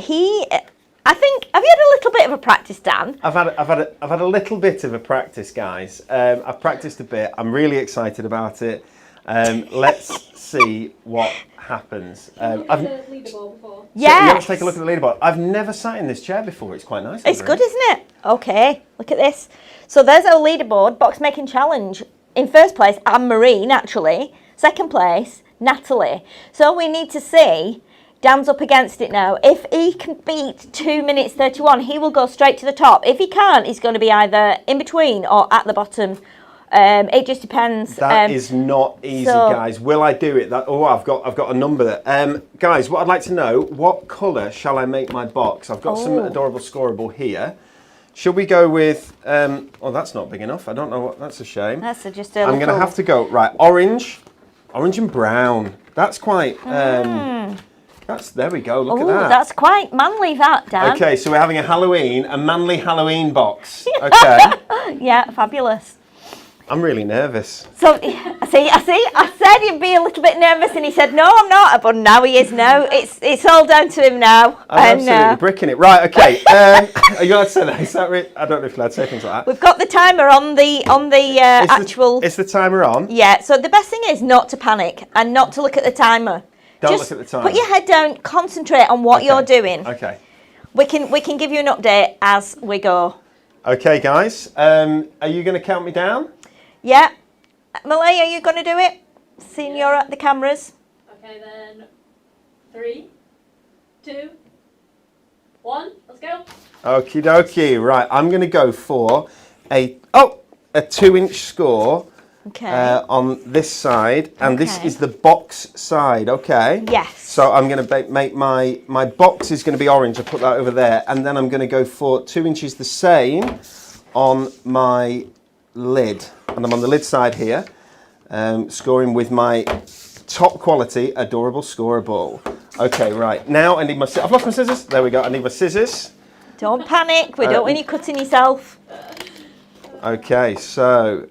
I think, have you had a little bit of a practice, Dan? I've had a little bit of a practice, guys. I've practiced a bit. I'm really excited about it. Let's see what happens. I've looked at the leaderboard before. Yes. Yeah, let's take a look at the leaderboard. I've never sat in this chair before. It's quite nice. It's good, isn't it? Okay, look at this. So there's our leaderboard, box making challenge. In first place, Anne-Marie, naturally. Second place, Natalie. So we need to see, Dan's up against it now. If he can beat 2 minutes 31, he will go straight to the top. If he can't, he's going to be either in between or at the bottom. It just depends. That is not easy, guys. Will I do it? I've got a number there. Guys, what I'd like to know, what colour shall I make my box? I've got some adorable scoreable here. Should we go with, that's not big enough. I don't know what, that's a shame. That's just a I'm going to have to go, right, orange and brown. That's quite, there we go, look at that. That's quite manly, that, Dan. Okay, so we're having a manly Halloween box. Okay. Yeah, fabulous. I'm really nervous. So, I said he'd be a little bit nervous, and he said, no, I'm not. But now he is now. It's all down to him now. I'm absolutely bricking it. Right, okay. Are you allowed to say that? Is that right? I don't know if you're allowed to say things like that. We've got the timer on the actual... Is the timer on? Yeah, so the best thing is not to panic and not to look at the timer. Don't look at the timer. Put your head down, concentrate on what you're doing. Okay. We can give you an update as we go. Okay, guys. Are you going to count me down? Yeah. Malay, are you going to do it? Seeing you're at the cameras. Okay, then 3, 2, 1, let's go. Okie dokie. Right, I'm going to go for a 2-inch score on this side, and this is the box side, okay? Yes. So I'm going to make my box is going to be orange. I put that over there, and then I'm going to go for 2 inches the same on my lid. And I'm on the lid side here, scoring with my top quality adorable scoreable. Okay, right. Now I need my I've lost my scissors. There we go. I need my scissors. Don't panic. We don't want you cutting yourself. Okay, so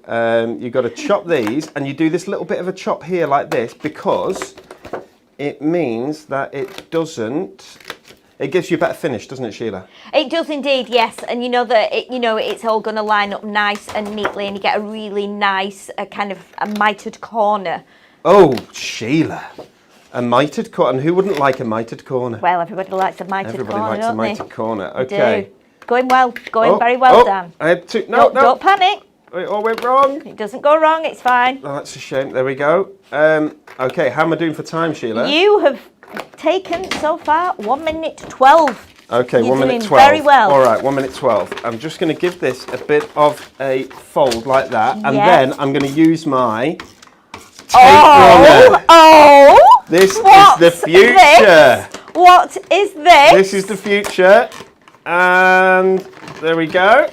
you've got to chop these, and you do this little bit of a chop here like this because it means that it doesn't. It gives you a better finish, doesn't it, Sheila? It does indeed, yes. And you know that it's all going to line up nice and neatly, and you get a really nice kind of a mitered corner. Oh, Sheila, a mitered corner. And who wouldn't like a mitered corner? Well, everybody likes a mitered corner. Everybody likes a mitered corner. Okay. Going very well, Dan. I had to. Don't panic. It all went wrong. It doesn't go wrong. It's fine. Oh, that's a shame. There we go. Okay, how am I doing for time, Sheila? You have taken so far 1 minute 12. Okay, You're 1 minute doing 12. Very well. All right, 1 minute 12. I'm just going to give this a bit of a fold like that, and then I'm going to use my tape runner. Oh! This is the future. What is this? This is the future, and there we go.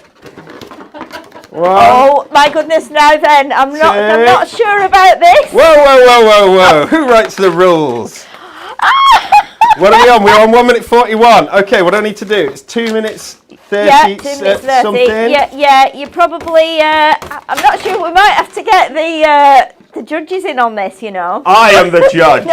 Oh my goodness! Now then, I'm not sure about this. Whoa! Who writes the rules? What are we on? We're on 1 minute 41. Okay, what do I need to do? It's 2 minutes 30. Yeah, 2 minutes 30. Something. Yeah. You probably. I'm not sure. We might have to get the judges in on this. You know. I am the judge.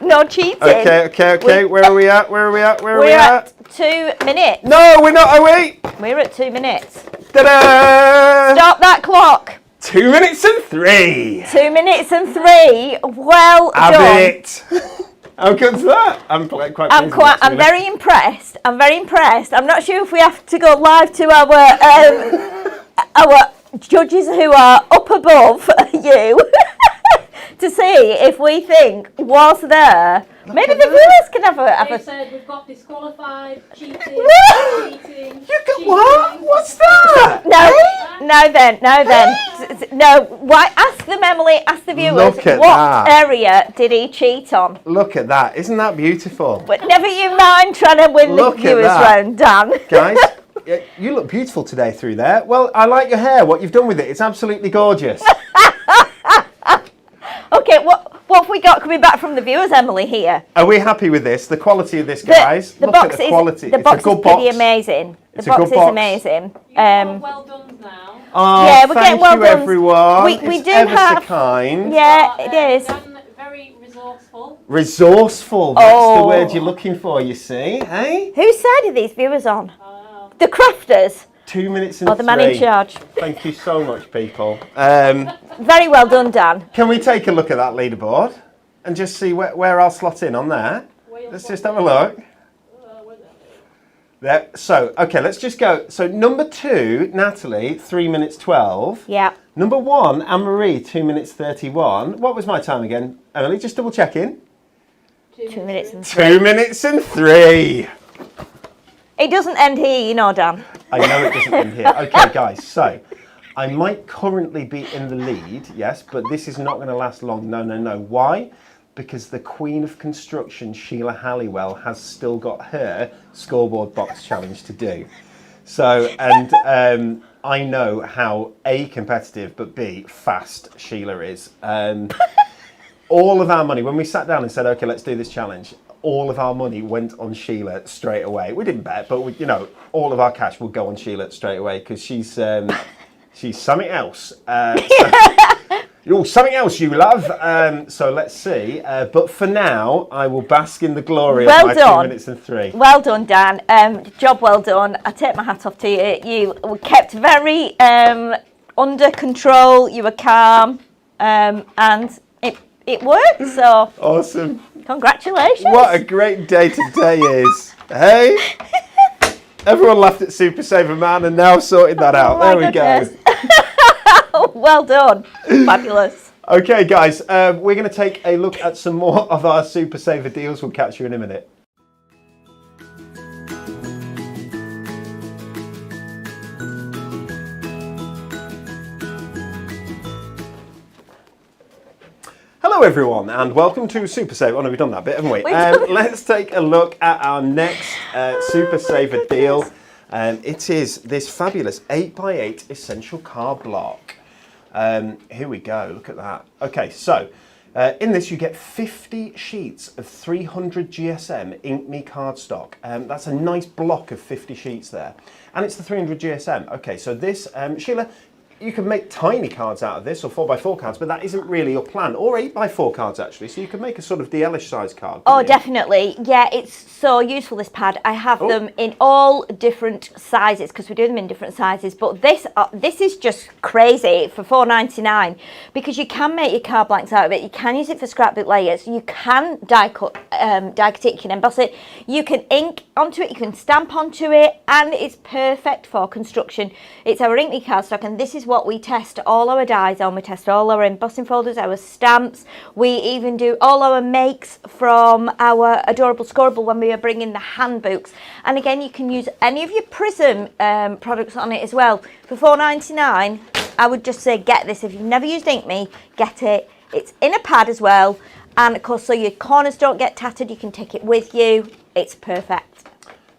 No cheating. Okay. Where are we at? We're at 2 minutes. No, we're not. Are we? We're at 2 minutes. Ta-da! Stop that clock. 2 minutes and 3. 2 minutes and 3. Well Have done. it. How comes that? I'm quite pleased I'm with that, Sheila. very impressed. I'm very impressed. I'm not sure if we have to go live to our judges who are up above you to see if we think was there. Maybe the viewers can have They a. said we've got disqualified, cheating, cheating. You got what? What's that? No, then. No, why? Ask them, Emily. Ask the viewers. Look at what that. area did he cheat on? Look at that. Isn't that beautiful? But never you mind trying to win Look the at viewers that. round, Dan. Guys, you look beautiful today through there. Well, I like your hair. What you've done with it, it's absolutely gorgeous. Okay, what have we got coming back from the viewers, Emily, here? Are we happy with this? The quality of this, guys? The Look box at the quality. The It's box a good is pretty box. amazing. The It's a box good is box. amazing. Well done now. Oh, Yeah, we're thank getting well you, done. everyone. We It's do ever have- so kind. Yeah, it is. Dan, very resourceful. Resourceful. That's the Oh. word you're looking for, you see. Hey? Whose side are these viewers on? Oh. The crafters 2 minutes and or the man in 3. charge? Thank you so much, people. Very well done, Dan. Can we take a look at that leaderboard and just see where I'll slot in on there? Let's just have a look. There. So, okay, let's just go. So, number 2, Natalie, 3 minutes 12. Yeah. Number 1, Anne-Marie, 2 minutes 31. What was my time again, Emily? Just double checking. 2 minutes and 2 minutes and 3. It doesn't end here, you know, Dan. I know it doesn't end here. Okay, guys, so I might currently be in the lead, yes, but this is not going to last long. No. Why? Because the Queen of Construction, Sheila Halliwell, has still got her scoreboard box challenge to do. So, and I know how A, competitive, but B, fast Sheila is. All of our money, when we sat down and said, okay, let's do this challenge, all of our money went on Sheila straight away. We didn't bet, but all of our cash will go on Sheila straight away because she's something else. Something else you love. So let's see. But for now, I will bask in the glory of my 2 minutes and 3. Well done, Dan. Job well done. I take my hat off to you. You were kept very under control. You were calm, and it worked. So Awesome. congratulations. What a great day today is. Hey? Everyone laughed at Super Saver Man and now sorted that out. my There we goodness. go. Well done. Fabulous. Okay, guys, we're going to take a look at some more of our Super Saver deals. We'll catch you in a minute. Hello everyone and welcome to Super Saver. Oh no, we've done that bit, haven't we? Let's take a look at our next Super Saver deal. It is this fabulous 8x8 essential card block. Here we go, look at that. Okay, so in this you get 50 sheets of 300 GSM Ink Me cardstock. That's a nice block of 50 sheets there. And it's the 300 GSM. Okay, so this, Sheila, you can make tiny cards out of this, or 4x4 cards, but that isn't really your plan. Or 8x4 cards, actually. So you can make a sort of DL-ish size card. Oh, you? definitely. Yeah, it's so useful, this pad. I have them in all different sizes, because we do them in different sizes. But this is just crazy for $4.99, because you can make your card blanks out of it. You can use it for scrapbook layers. You can die cut it, you can emboss it. You can ink onto it, you can stamp onto it, and it's perfect for construction. It's our Ink Me cardstock, and this is what we test all our dies on. We test all our embossing folders, our stamps. We even do all our makes from our adorable scorable when we are bringing the handbooks. And again, you can use any of your Prism products on it as well. For $4.99, I would just say get this. If you've never used Ink Me, get it. It's in a pad as well. And of course, so your corners don't get tattered, you can take it with you. It's perfect.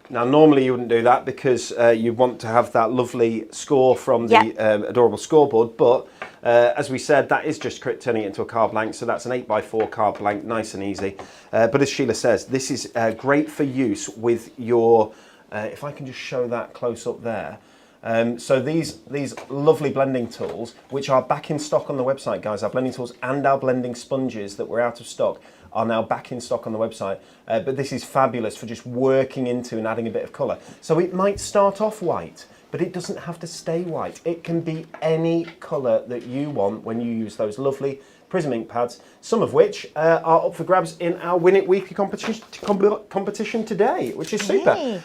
Now, normally you wouldn't do that because you want to have that lovely score from the adorable scoreboard, but as we said, that is just turning it into a card blank, so that's an 8x4 card blank, nice and easy. But as Sheila says, this is great for use with your, if I can just show that close up there. So these lovely blending tools, which are back in stock on the website, guys, our blending tools and our blending sponges that were out of stock are now back in stock on the website. But this is fabulous for just working into and adding a bit of colour. So it might start off white, but it doesn't have to stay white. It can be any colour that you want when you use those lovely Prism ink pads, some of which are up for grabs in our Win It Weekly competition today, which is super. Yay.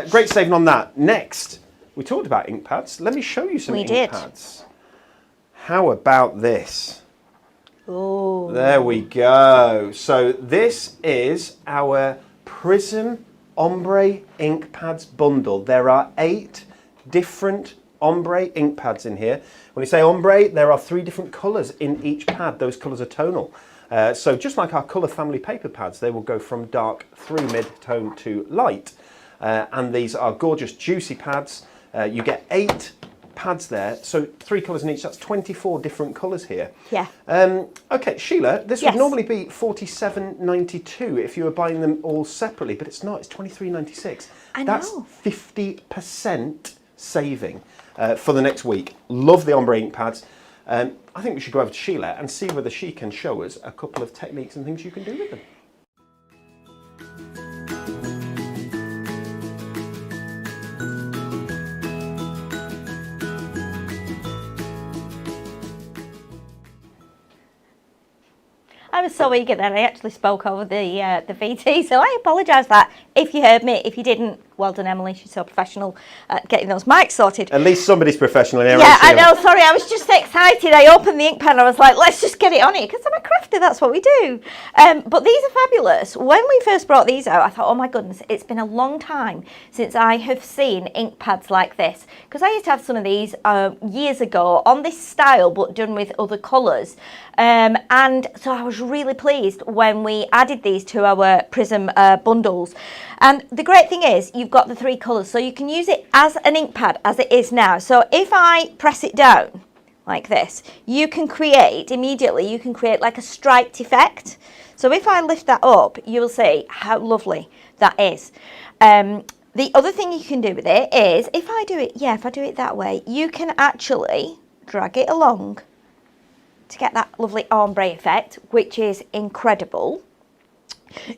Great saving on that. Next, we talked about ink pads. Let me show you some ink pads. How about this? Oh. There we go. So this is our Prism Ombre ink pads bundle. There are 8 different ombre ink pads in here. When we say ombre, there are 3 different colours in each pad. Those colours are tonal. So just like our Colour Family paper pads, they will go from dark through mid-tone to light. And these are gorgeous, juicy pads. You get 8 pads there, so 3 colours in each. That's 24 different colours here. Yeah. Okay, Sheila, this would normally be $47.92 if you were buying them all separately, but it's not. It's $23.96. That's 50% saving for the next week. Love the ombre ink pads. I think we should go over to Sheila and see whether she can show us a couple of techniques and things you can do with them. I was so eager that I actually spoke over the VT, so I apologise for that. If you heard me, if you didn't, well done, Emily. She's so professional at getting those mics sorted. At least somebody's professional in here. Yeah, I know. Sorry, I was just excited. I opened the ink pen and I was like, let's just get it on it, because I'm a crafter. That's what we do. But these are fabulous. When we first brought these out, I thought, oh my goodness, it's been a long time since I have seen ink pads like this, because I used to have some of these years ago on this style, but done with other colours. And so I was really pleased when we added these to our Prism bundles. And the great thing is you've got the 3 colours, so you can use it as an ink pad as it is now. So if I press it down like this, you can create like a striped effect. So if I lift that up, you'll see how lovely that is. The other thing you can do with it is if I do it that way, you can actually drag it along to get that lovely ombre effect, which is incredible.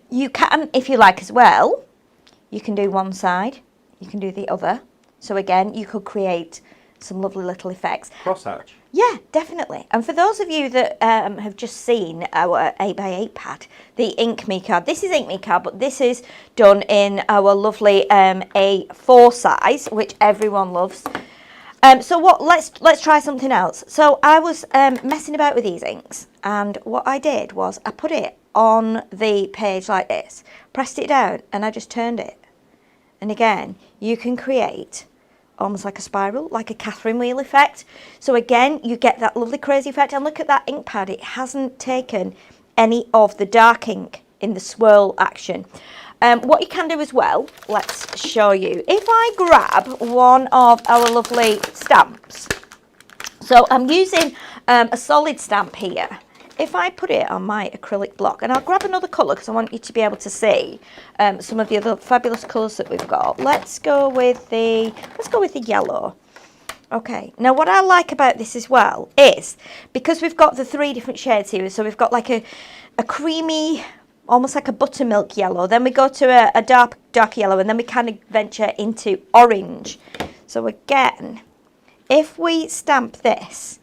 You can, if you like as well, you can do one side, you can do the other. So again, you could create some lovely little effects. Crosshatch. Yeah, definitely. And for those of you that have just seen our 8x8 pad, the Ink Me card, this is Ink Me card, but this is done in our lovely A4 size, which everyone loves. So let's try something else. So I was messing about with these inks, and what I did was I put it on the page like this, pressed it down, and I just turned it. And again, you can create almost like a spiral, like a Catherine wheel effect. So again, you get that lovely crazy effect. And look at that ink pad, it hasn't taken any of the dark ink in the swirl action. What you can do as well, let's show you. If I grab one of our lovely stamps, so I'm using a solid stamp here. If I put it on my acrylic block, and I'll grab another colour because I want you to be able to see some of the other fabulous colours that we've got. Let's go with the yellow. Okay, now what I like about this as well is because we've got the 3 different shades here, so we've got like a creamy, almost like a buttermilk yellow, then we go to a dark yellow, and then we kind of venture into orange. So again, if we stamp this,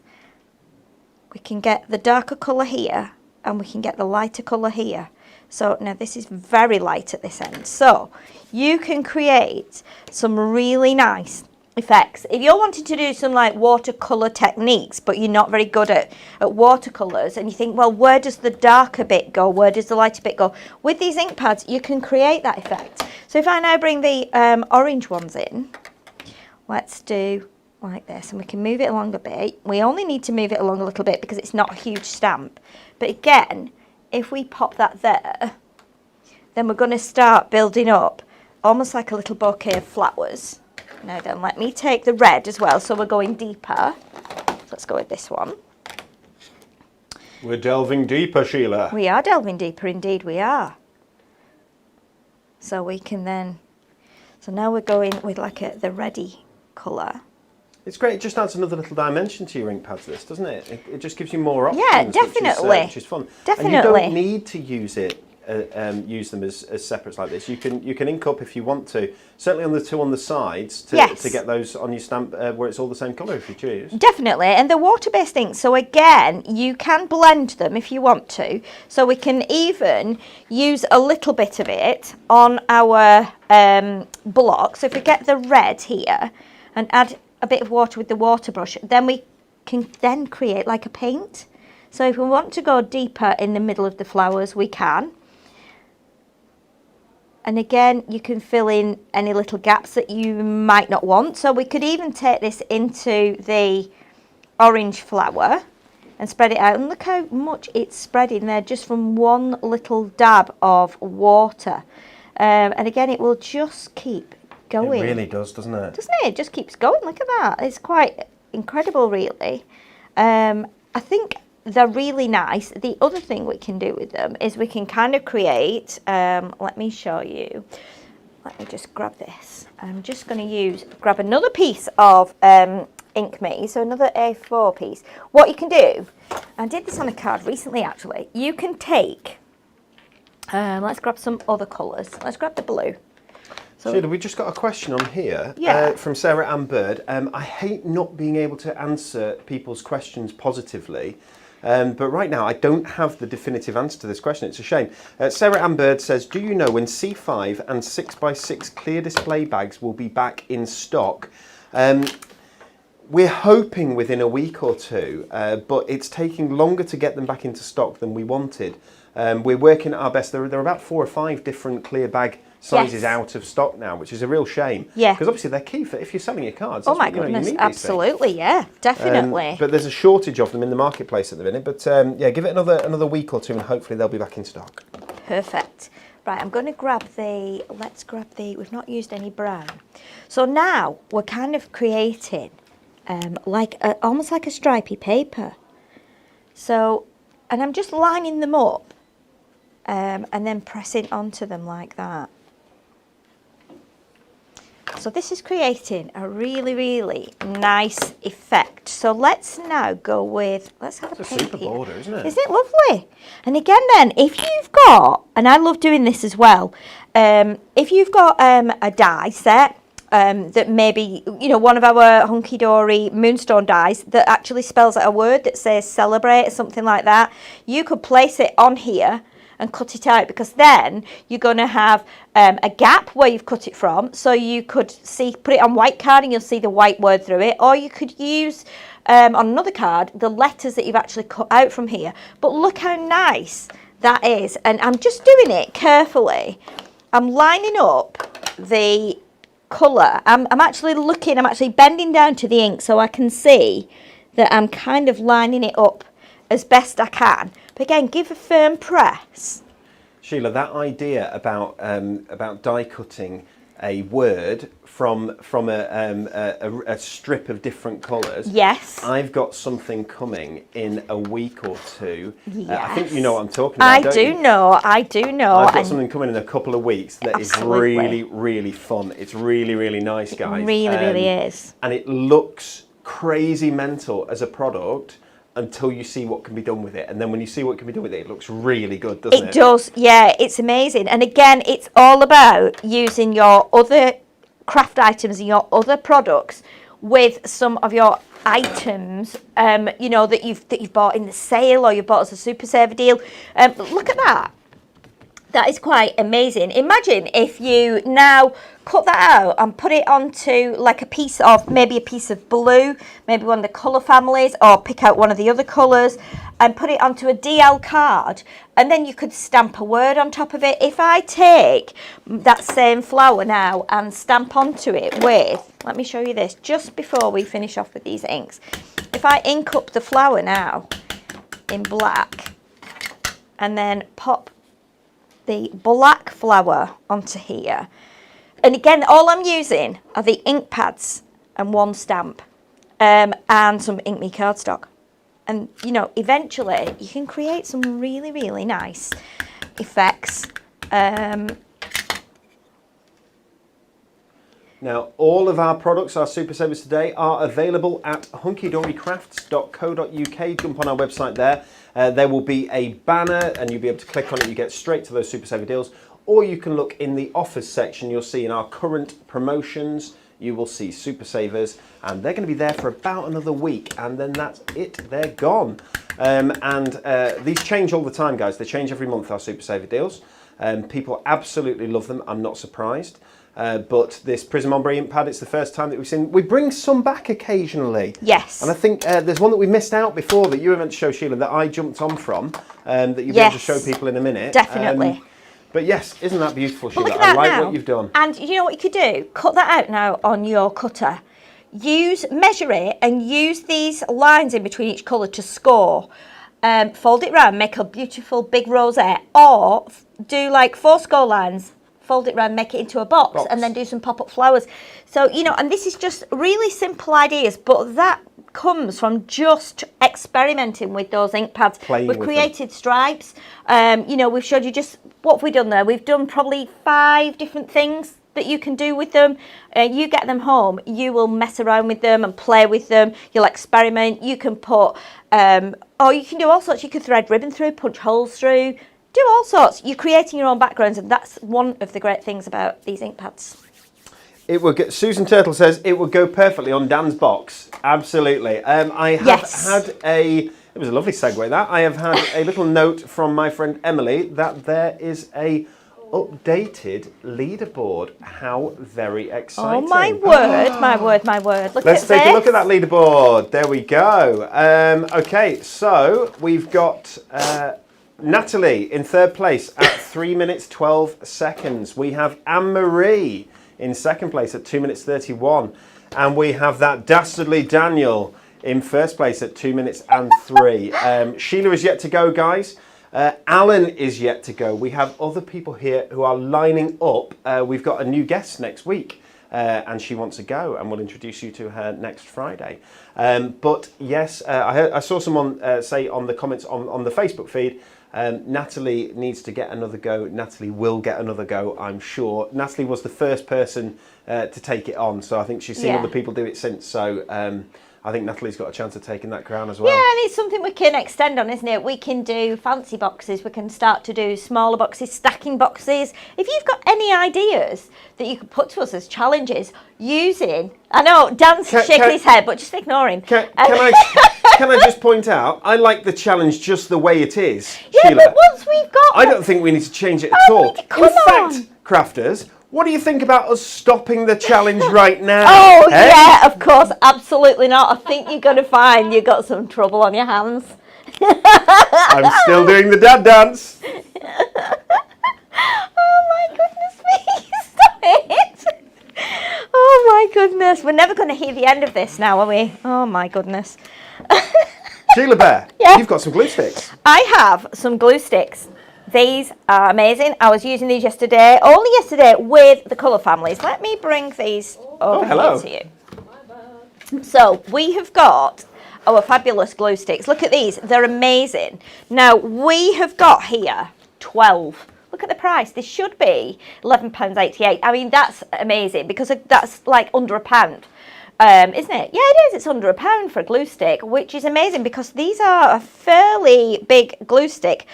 we can get the darker colour here and we can get the lighter colour here. So now this is very light at this end. So you can create some really nice effects. If you're wanting to do some like watercolour techniques, but you're not very good at watercolours, and you think, well, where does the darker bit go? Where does the lighter bit go? With these ink pads, you can create that effect. So if I now bring the orange ones in, let's do like this, and we can move it along a bit. We only need to move it along a little bit because it's not a huge stamp. But again, if we pop that there, then we're going to start building up almost like a little bouquet of flowers. Now then, let me take the red as well, so we're going deeper. Let's go with this one. We're delving deeper, Sheila. We are delving deeper, indeed we are. So we can then, so now we're going with like the reddy colour. It's great. It just adds another little dimension to your ink pads, this, doesn't it? It just gives you more options. Yeah, definitely. Which is fun. Definitely. And you don't need to use it use them as separates like this. You can ink up if you want to. Certainly on the two on the sides to get those on your stamp where it's all the same colour if you choose. Definitely, and they're water-based inks. So again, you can blend them if you want to. So we can even use a little bit of it on our block. So if we get the red here and add a bit of water with the water brush, then we can then create like a paint. So if we want to go deeper in the middle of the flowers, we can. And again, you can fill in any little gaps that you might not want. So we could even take this into the orange flower and spread it out. And look how much it's spreading there just from one little dab of water. And again, it will just keep going. It really does, doesn't it? Doesn't it? It just keeps going. Look at that. It's quite incredible, really. I think they're really nice. The other thing we can do with them is we can kind of create, let me show you. Let me just grab this. I'm just going to grab another piece of ink me, so another A4 piece. What you can do, I did this on a card recently actually, you can take, let's grab some other colours. Let's grab the blue. So, Sheila, we just got a question on here from Sarah Ann Bird. I hate not being able to answer people's questions positively. But right now, I don't have the definitive answer to this question. It's a shame. Sarah Ann Bird says, do you know when C5 and 6x6 clear display bags will be back in stock? We're hoping within a week or two, but it's taking longer to get them back into stock than we wanted. We're working at our best. There are about 4 or 5 different clear bag sizes out of stock now, which is a real shame. Yeah. Because obviously they're key for if you're selling your cards. Oh my goodness, absolutely, yeah, definitely. But there's a shortage of them in the marketplace at the minute. But yeah, give it another week or two and hopefully they'll be back in stock. Perfect. Right, I'm going to let's grab the, we've not used any brown. So now we're kind of creating almost like a stripy paper. So, and I'm just lining them up and then pressing onto them like that. So this is creating a really, really nice effect. So let's now go with, let's have a paint super here. border, isn't it? Isn't it lovely? And again then, if you've got, and I love doing this as well, if you've got a die set, that maybe, you know, one of our Hunky Dory Moonstone dies that actually spells out a word that says celebrate or something like that, you could place it on here and cut it out, because then you're going to have a gap where you've cut it from, so you could put it on white card and you'll see the white word through it, or you could use on another card the letters that you've actually cut out from here. But look how nice that is, and I'm just doing it carefully. I'm lining up the colour. I'm actually bending down to the ink so I can see that I'm kind of lining it up as best I can. But again, give a firm press. Sheila, that idea about die cutting a word from a strip of different colours. Yes. I've got something coming in a week or two. Yes. I think you know what I'm talking about. I do know. I've got something coming in a couple of weeks that Absolutely. is really, really fun. It's really, really nice, guys. It really, really is. And it looks crazy mental as a product until you see what can be done with it. And then when you see what can be done with it, it looks really good, doesn't it? It does, yeah, it's amazing. And again, it's all about using your other craft items and your other products with some of your items, you know, that you've bought in the sale or you bought as a Super Saver deal. Look at that. That is quite amazing. Imagine if you now cut that out and put it onto like maybe a piece of blue, maybe one of the colour families, or pick out one of the other colours and put it onto a DL card, and then you could stamp a word on top of it. If I take that same flower now and stamp onto it with, let me show you this, just before we finish off with these inks. If I ink up the flower now in black and then pop the black flower onto here, and again all I'm using are the ink pads and one stamp and some Ink Me cardstock, and you know, eventually you can create some really, really nice effects. Now, all of our products, our Super Savers today, are available at hunkydorycrafts.co.uk. Jump on our website there. There will be a banner and you'll be able to click on it. You get straight to those Super Saver deals. Or you can look in the offers section. You'll see in our current promotions, you will see Super Savers, and they're going to be there for about another week, and then that's it. They're gone. These change all the time, guys. They change every month, our Super Saver deals. People absolutely love them. I'm not surprised. But this Prism Ombre ink pad, it's the first time that we've seen. We bring some back occasionally. Yes. And I think there's one that we missed out before that you were meant to show, Sheila, that I jumped on from, that you'll be able to show people in a minute. Definitely. But yes, isn't that beautiful, Sheila? Look at that I like now. what you've done. And you know what you could do? Cut that out now on your cutter. Measure it and use these lines in between each colour to score. Fold it round, make a beautiful big rosette, or do like 4 score lines, fold it round, make it into a box, and then do some pop-up flowers. So, you know, and this is just really simple ideas, but that comes from just experimenting with those ink pads. We've created stripes. You know, we've showed you just what have we done there. We've done probably 5 different things that you can do with them. You get them home, you will mess around with them and play with them. You'll experiment. You can put, or you can do all sorts. You could thread ribbon through, punch holes through, do all sorts. You're creating your own backgrounds, and that's one of the great things about these ink pads. It would get, Susan Turtle says it would go perfectly on Dan's box. Absolutely. I have had it was a lovely segue that. I have had a little note from my friend Emily that there is a updated leaderboard. How very exciting. Oh my word, my word, my word. Let's take a look at that leaderboard. There we go. Okay, so we've got Natalie in 3rd place at 3 minutes 12 seconds. We have Anne-Marie in 2nd place at 2 minutes 31. And we have that dastardly Daniel in 1st place at 2 minutes and 3. Sheila is yet to go, guys. Alan is yet to go. We have other people here who are lining up. We've got a new guest next week. And she wants to go, and we'll introduce you to her next Friday. But yes, I saw someone say on the comments on the Facebook feed, Natalie needs to get another go. Natalie will get another go, I'm sure. Natalie was the first person to take it on, so I think she's seen other people do it since. So I think Natalie's got a chance of taking that crown as well. Yeah, and it's something we can extend on, isn't it? We can do fancy boxes. We can start to do smaller boxes, stacking boxes. If you've got any ideas that you could put to us as challenges using... I know, Dan's shaking his head, but just ignore him. Can I just point out, I like the challenge just the way it is, Yeah, Sheila. but once we've got... I don't think we need to change it at all. Come on. In fact, crafters, what do you think about us stopping the challenge right now? Oh, yeah, of course, absolutely not. I think you're going to find you've got some trouble on your hands. I'm still doing the dad dance. Oh, my goodness me. Stop it. Oh, my goodness. We're never going to hear the end of this now, are we? Oh, my goodness. Sheila Bear, you've got some glue sticks. I have some glue sticks. These are amazing. I was using these only yesterday, with the colour families. Let me bring these over here to you. So we have got our fabulous glue sticks. Look at these. They're amazing. Now, we have got here 12. Look at the price. This should be £11.88. I mean, that's amazing because that's like under £1. Isn't it? Yeah, it is. It's under £1 for a glue stick, which is amazing because these are a fairly big glue stick.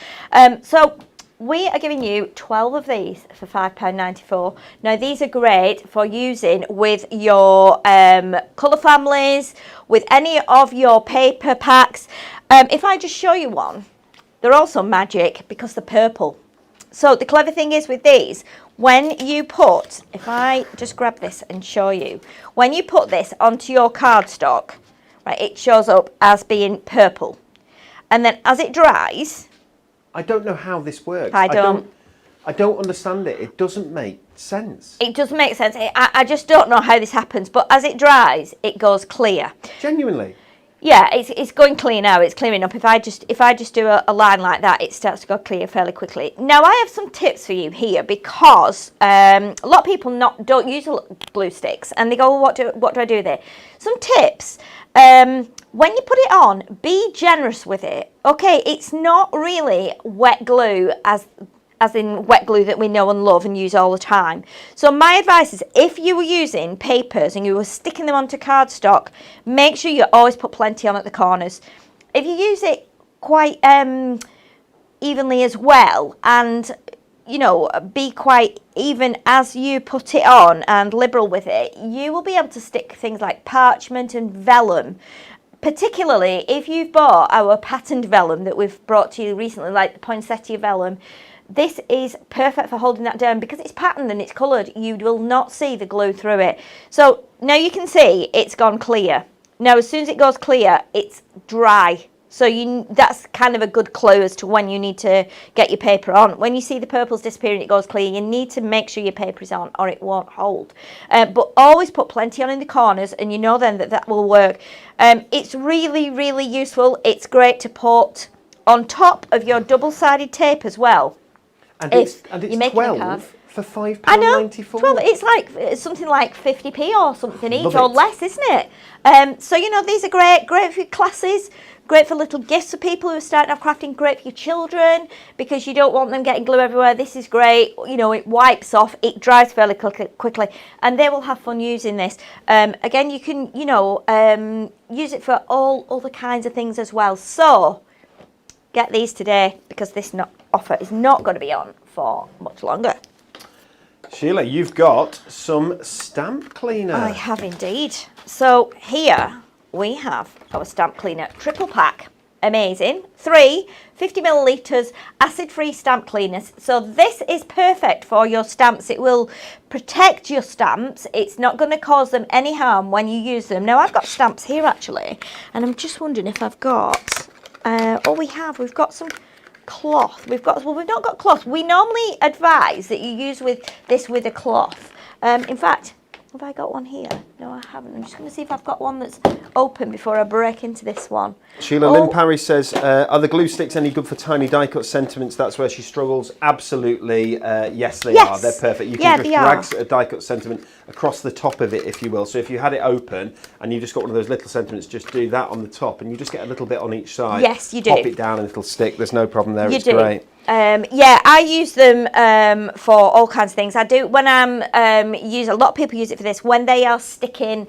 So we are giving you 12 of these for £5.94. Now, these are great for using with your colour families, with any of your paper packs. If I just show you one, they're also magic because they're purple. So the clever thing is with these, when you put, if I just grab this and show you, when you put this onto your cardstock, right, it shows up as being purple. And then as it dries... I don't know how this works. I don't understand it. It doesn't make sense. It doesn't make sense. I just don't know how this happens. But as it dries, it goes clear. Genuinely. Yeah, it's going clear now. It's clearing up. If I just do a line like that, it starts to go clear fairly quickly. Now, I have some tips for you here because a lot of people don't use glue sticks, and they go, well, what do I do there? Some tips. When you put it on, be generous with it. Okay, it's not really wet glue as as in wet glue that we know and love and use all the time. So my advice is, if you were using papers and you were sticking them onto cardstock, make sure you always put plenty on at the corners. If you use it quite evenly as well, and you know, be quite even as you put it on and liberal with it, you will be able to stick things like parchment and vellum. Particularly if you've bought our patterned vellum that we've brought to you recently, like the poinsettia vellum. This is perfect for holding that down because it's patterned and it's coloured. You will not see the glue through it. So now you can see it's gone clear. Now as soon as it goes clear, it's dry. So that's kind of a good clue as to when you need to get your paper on. When you see the purples disappearing, it goes clear, you need to make sure your paper is on or it won't hold. But always put plenty on in the corners, and you know then that will work. It's really, really useful. It's great to put on top of your double-sided tape as well. And it's 12 for £5.94. I know, 12, it's something like 50p or something each, or less, isn't it? So, you know, these are great for your classes, great for little gifts for people who are starting off crafting, great for your children, because you don't want them getting glue everywhere. This is great. You know, it wipes off, it dries fairly quickly, and they will have fun using this. Again, you can, you know, use it for all other kinds of things as well. So, get these today, because this offer is not going to be on for much longer. Sheila, you've got some stamp cleaner. I have indeed. So here we have our stamp cleaner triple pack. Amazing. 3 50 millilitres acid-free stamp cleaners. So this is perfect for your stamps. It will protect your stamps. It's not going to cause them any harm when you use them. Now I've got stamps here actually, and I'm just wondering if I've got, we've got some cloth. We've not got cloth. We normally advise that you use this with a cloth. In fact, have I got one here? No, I haven't. I'm just going to see if I've got one that's open before I break into this one. Sheila Lynn Parry says, are the glue sticks any good for tiny die cut sentiments? That's where she struggles. Absolutely, yes they are. They're perfect. You can just drag a die cut sentiment across the top of it, if you will. So if you had it open and you just got one of those little sentiments, just do that on the top and you just get a little bit on each side. Yes, you do. Pop it down and it'll stick. There's no problem there. It's great. Yeah, I use them for all kinds of things. I do when I'm a lot of people use it for this when they are sticking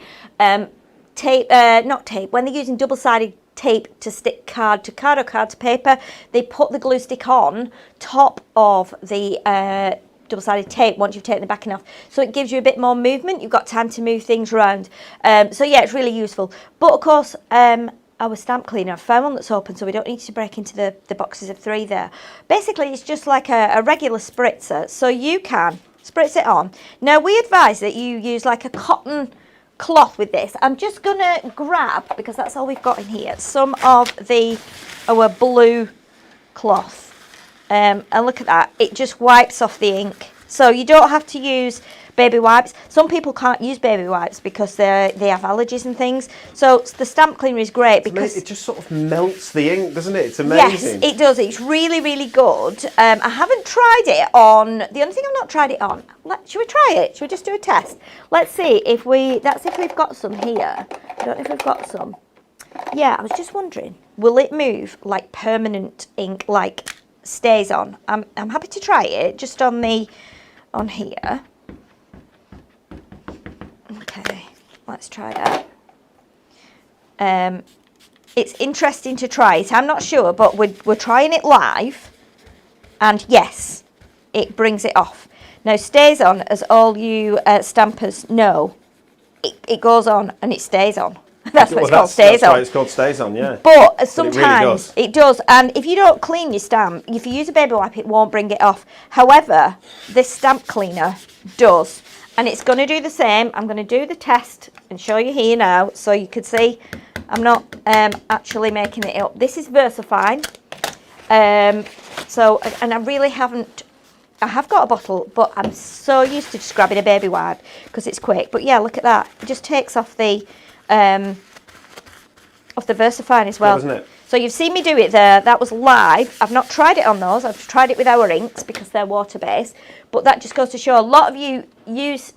tape, when they're using double-sided tape to stick card to card or card to paper. They put the glue stick on top of the double-sided tape once you've taken the backing off, so it gives you a bit more movement. You've got time to move things around. So yeah, it's really useful. But of course, our stamp cleaner, I found one that's open, so we don't need to break into the boxes of 3 there. Basically, it's just like a regular spritzer, so you can spritz it on. Now, we advise that you use like a cotton cloth with this. I'm just going to grab, because that's all we've got in here, some of our blue cloth. And look at that, it just wipes off the ink. So you don't have to use baby wipes. Some people can't use baby wipes because they have allergies and things. So the stamp cleaner is great because it just sort of melts the ink, doesn't it? It's amazing. Yes, it does. It's really, really good. I haven't tried it on. The only thing I've not tried it on. Should we try it? Should we just do a test? Let's see if we've got some here. I don't know if we've got some. Yeah, I was just wondering, will it move like permanent ink, like stays on? I'm happy to try it just on here. Okay, let's try that. It's interesting to try it. I'm not sure, but we're trying it live, and yes, it brings it off. Now, stays on, as all you stampers know, it goes on and it stays on. That's what it's called, stays on. That's why it's called stays on, yeah. But sometimes it does, and if you don't clean your stamp, if you use a baby wipe, it won't bring it off. However, this stamp cleaner does. And it's going to do the same. I'm going to do the test and show you here now, so you can see I'm not actually making it up. This is VersaFine. And I really haven't. I have got a bottle, but I'm so used to just grabbing a baby wipe because it's quick. But yeah, look at that. It just takes off the VersaFine as well. Isn't it? So you've seen me do it there. That was live. I've not tried it on those. I've tried it with our inks because they're water-based. But that just goes to show a lot of you use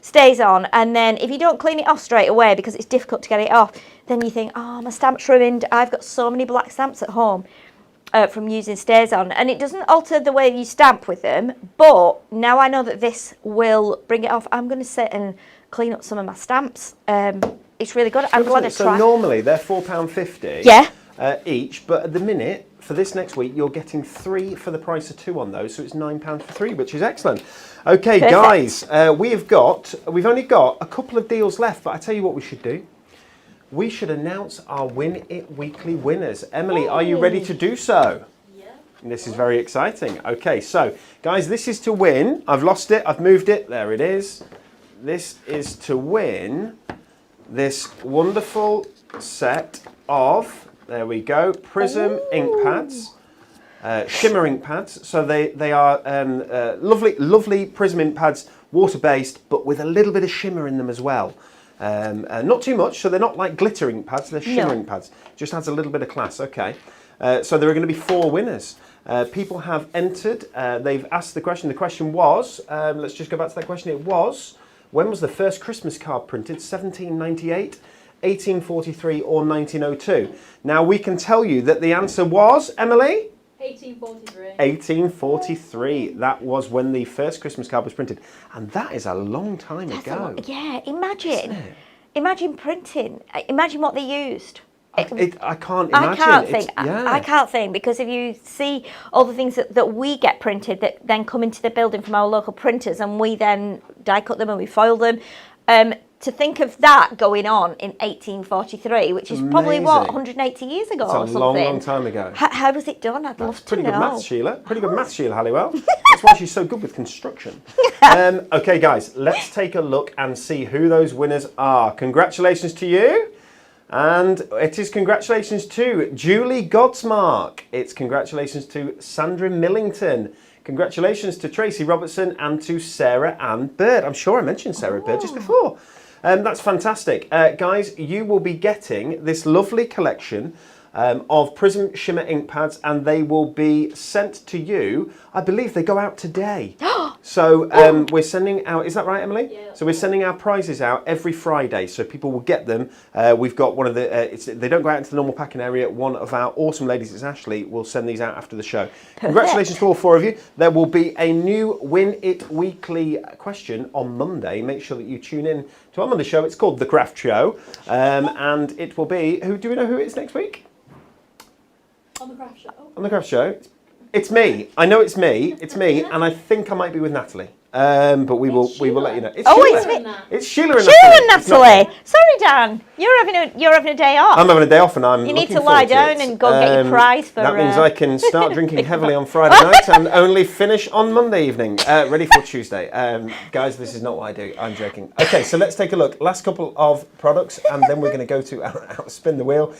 stays on, and then if you don't clean it off straight away because it's difficult to get it off, then you think, oh, my stamp's ruined. I've got so many black stamps at home. from using StazOn, and it doesn't alter the way you stamp with them, but now I know that this will bring it off. I'm going to sit and clean up some of my stamps. It's really good. I'm glad I tried. So normally they're £4.50 each, but at the minute, for this next week, you're getting 3 for the price of 2 on those, so it's £9 for 3, which is excellent. Okay, Perfect. guys, we've only got a couple of deals left, but I tell you what we should do. We should announce our Win It Weekly winners. Emily, are you ready to do so? Yeah. This is very exciting. Okay, so guys, this is to win. I've lost it, I've moved it, there it is. This is to win this wonderful set of, there we go, Prism ink pads, shimmer ink pads. So they are lovely Prism ink pads, water-based, but with a little bit of shimmer in them as well. Not too much, so they're not like glitter ink pads, they're shimmer ink pads. Just adds a little bit of class, okay. So there are going to be 4 winners. People have entered, they've asked the question. The question was, let's just go back to that question. It was, when was the first Christmas card printed? 1798, 1843 or 1902? Now we can tell you that the answer was, Emily? 1843. 1843. That was when the first Christmas card was printed. And that is a long time ago. Yeah, imagine printing. Imagine what they used. I can't imagine. I can't think, because if you see all the things that we get printed that then come into the building from our local printers, and we then die cut them and we foil them, to think of that going on in 1843, which is probably, what, 180 years ago or something? It's a long time ago. How was it done? I'd love to know. Pretty good maths, Sheila. Pretty good maths, Sheila Halliwell. That's why she's so good with construction. Okay, guys, let's take a look and see who those winners are. Congratulations to you. And it is congratulations to Julie Godsmark. It's congratulations to Sandra Millington. Congratulations to Tracy Robertson and to Sarah Ann Bird. I'm sure I mentioned Sarah Bird just before. That's fantastic. Guys, you will be getting this lovely collection of Prism Shimmer ink pads, and they will be sent to you. I believe they go out today. So we're sending out, is that right, Emily? Yeah. So we're sending our prizes out every Friday, so people will get them. We've got one of the, they don't go out into the normal packing area. One of our awesome ladies, it's Ashley, will send these out after the show. Congratulations to all 4 of you. There will be a new Win It Weekly question on Monday. Make sure that you tune in to our Monday show. It's called The Craft Show. And it will be, do we know who it is next week? On the craft show. On the Craft Show. It's me. I know it's me. It's me, and I think I might be with Natalie. But we will let you know. It's Sheila. It's me. It's Sheila and Sheila Natalie. and Natalie. Sorry, Dan. You're having a day off. I'm having a day off, and I'm. You need to lie down and go get your prize for. That means I can start drinking heavily on Friday night and only finish on Monday evening, ready for Tuesday. Guys, this is not what I do. I'm joking. Okay, so let's take a look. Last couple of products, and then we're going to go to our spin the wheel.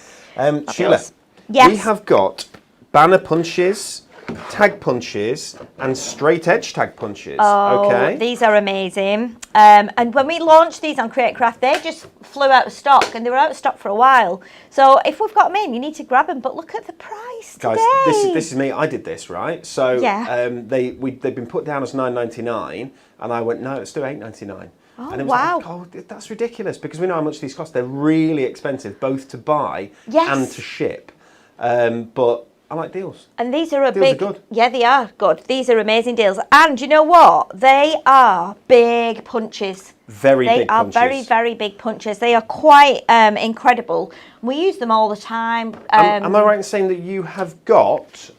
Sheila, yes. We have got banner punches, tag punches, and straight edge tag punches. Oh, okay. These are amazing. And when we launched these on Create Craft, they just flew out of stock, and they were out of stock for a while. So if we've got them in, you need to grab them. But look at the price Guys, today. this is me. I did this, right? So Yeah. they've been put down as $9.99, and I went, no, let's do $8.99. Oh, and it was wow. like, oh, that's ridiculous, because we know how much these cost. They're really expensive, both to buy and to ship. But I like deals. And these are Deals are good. Yeah, they are good. These are amazing deals. And you know what? They are big punches. Very big punches. They are very, very big punches. They are quite incredible. We use them all the time. Am I right in saying that you have got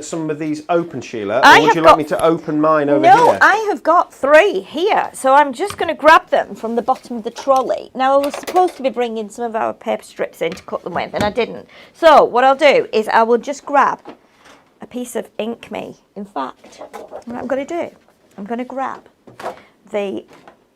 some of these open, Sheila? Or would you like me to open mine over here? No, I have got 3 here. So I'm just going to grab them from the bottom of the trolley. Now, I was supposed to be bringing some of our paper strips in to cut them with, and I didn't. So what I'll do is I will just grab a piece of Ink Me. In fact, what I'm going to do, I'm going to grab the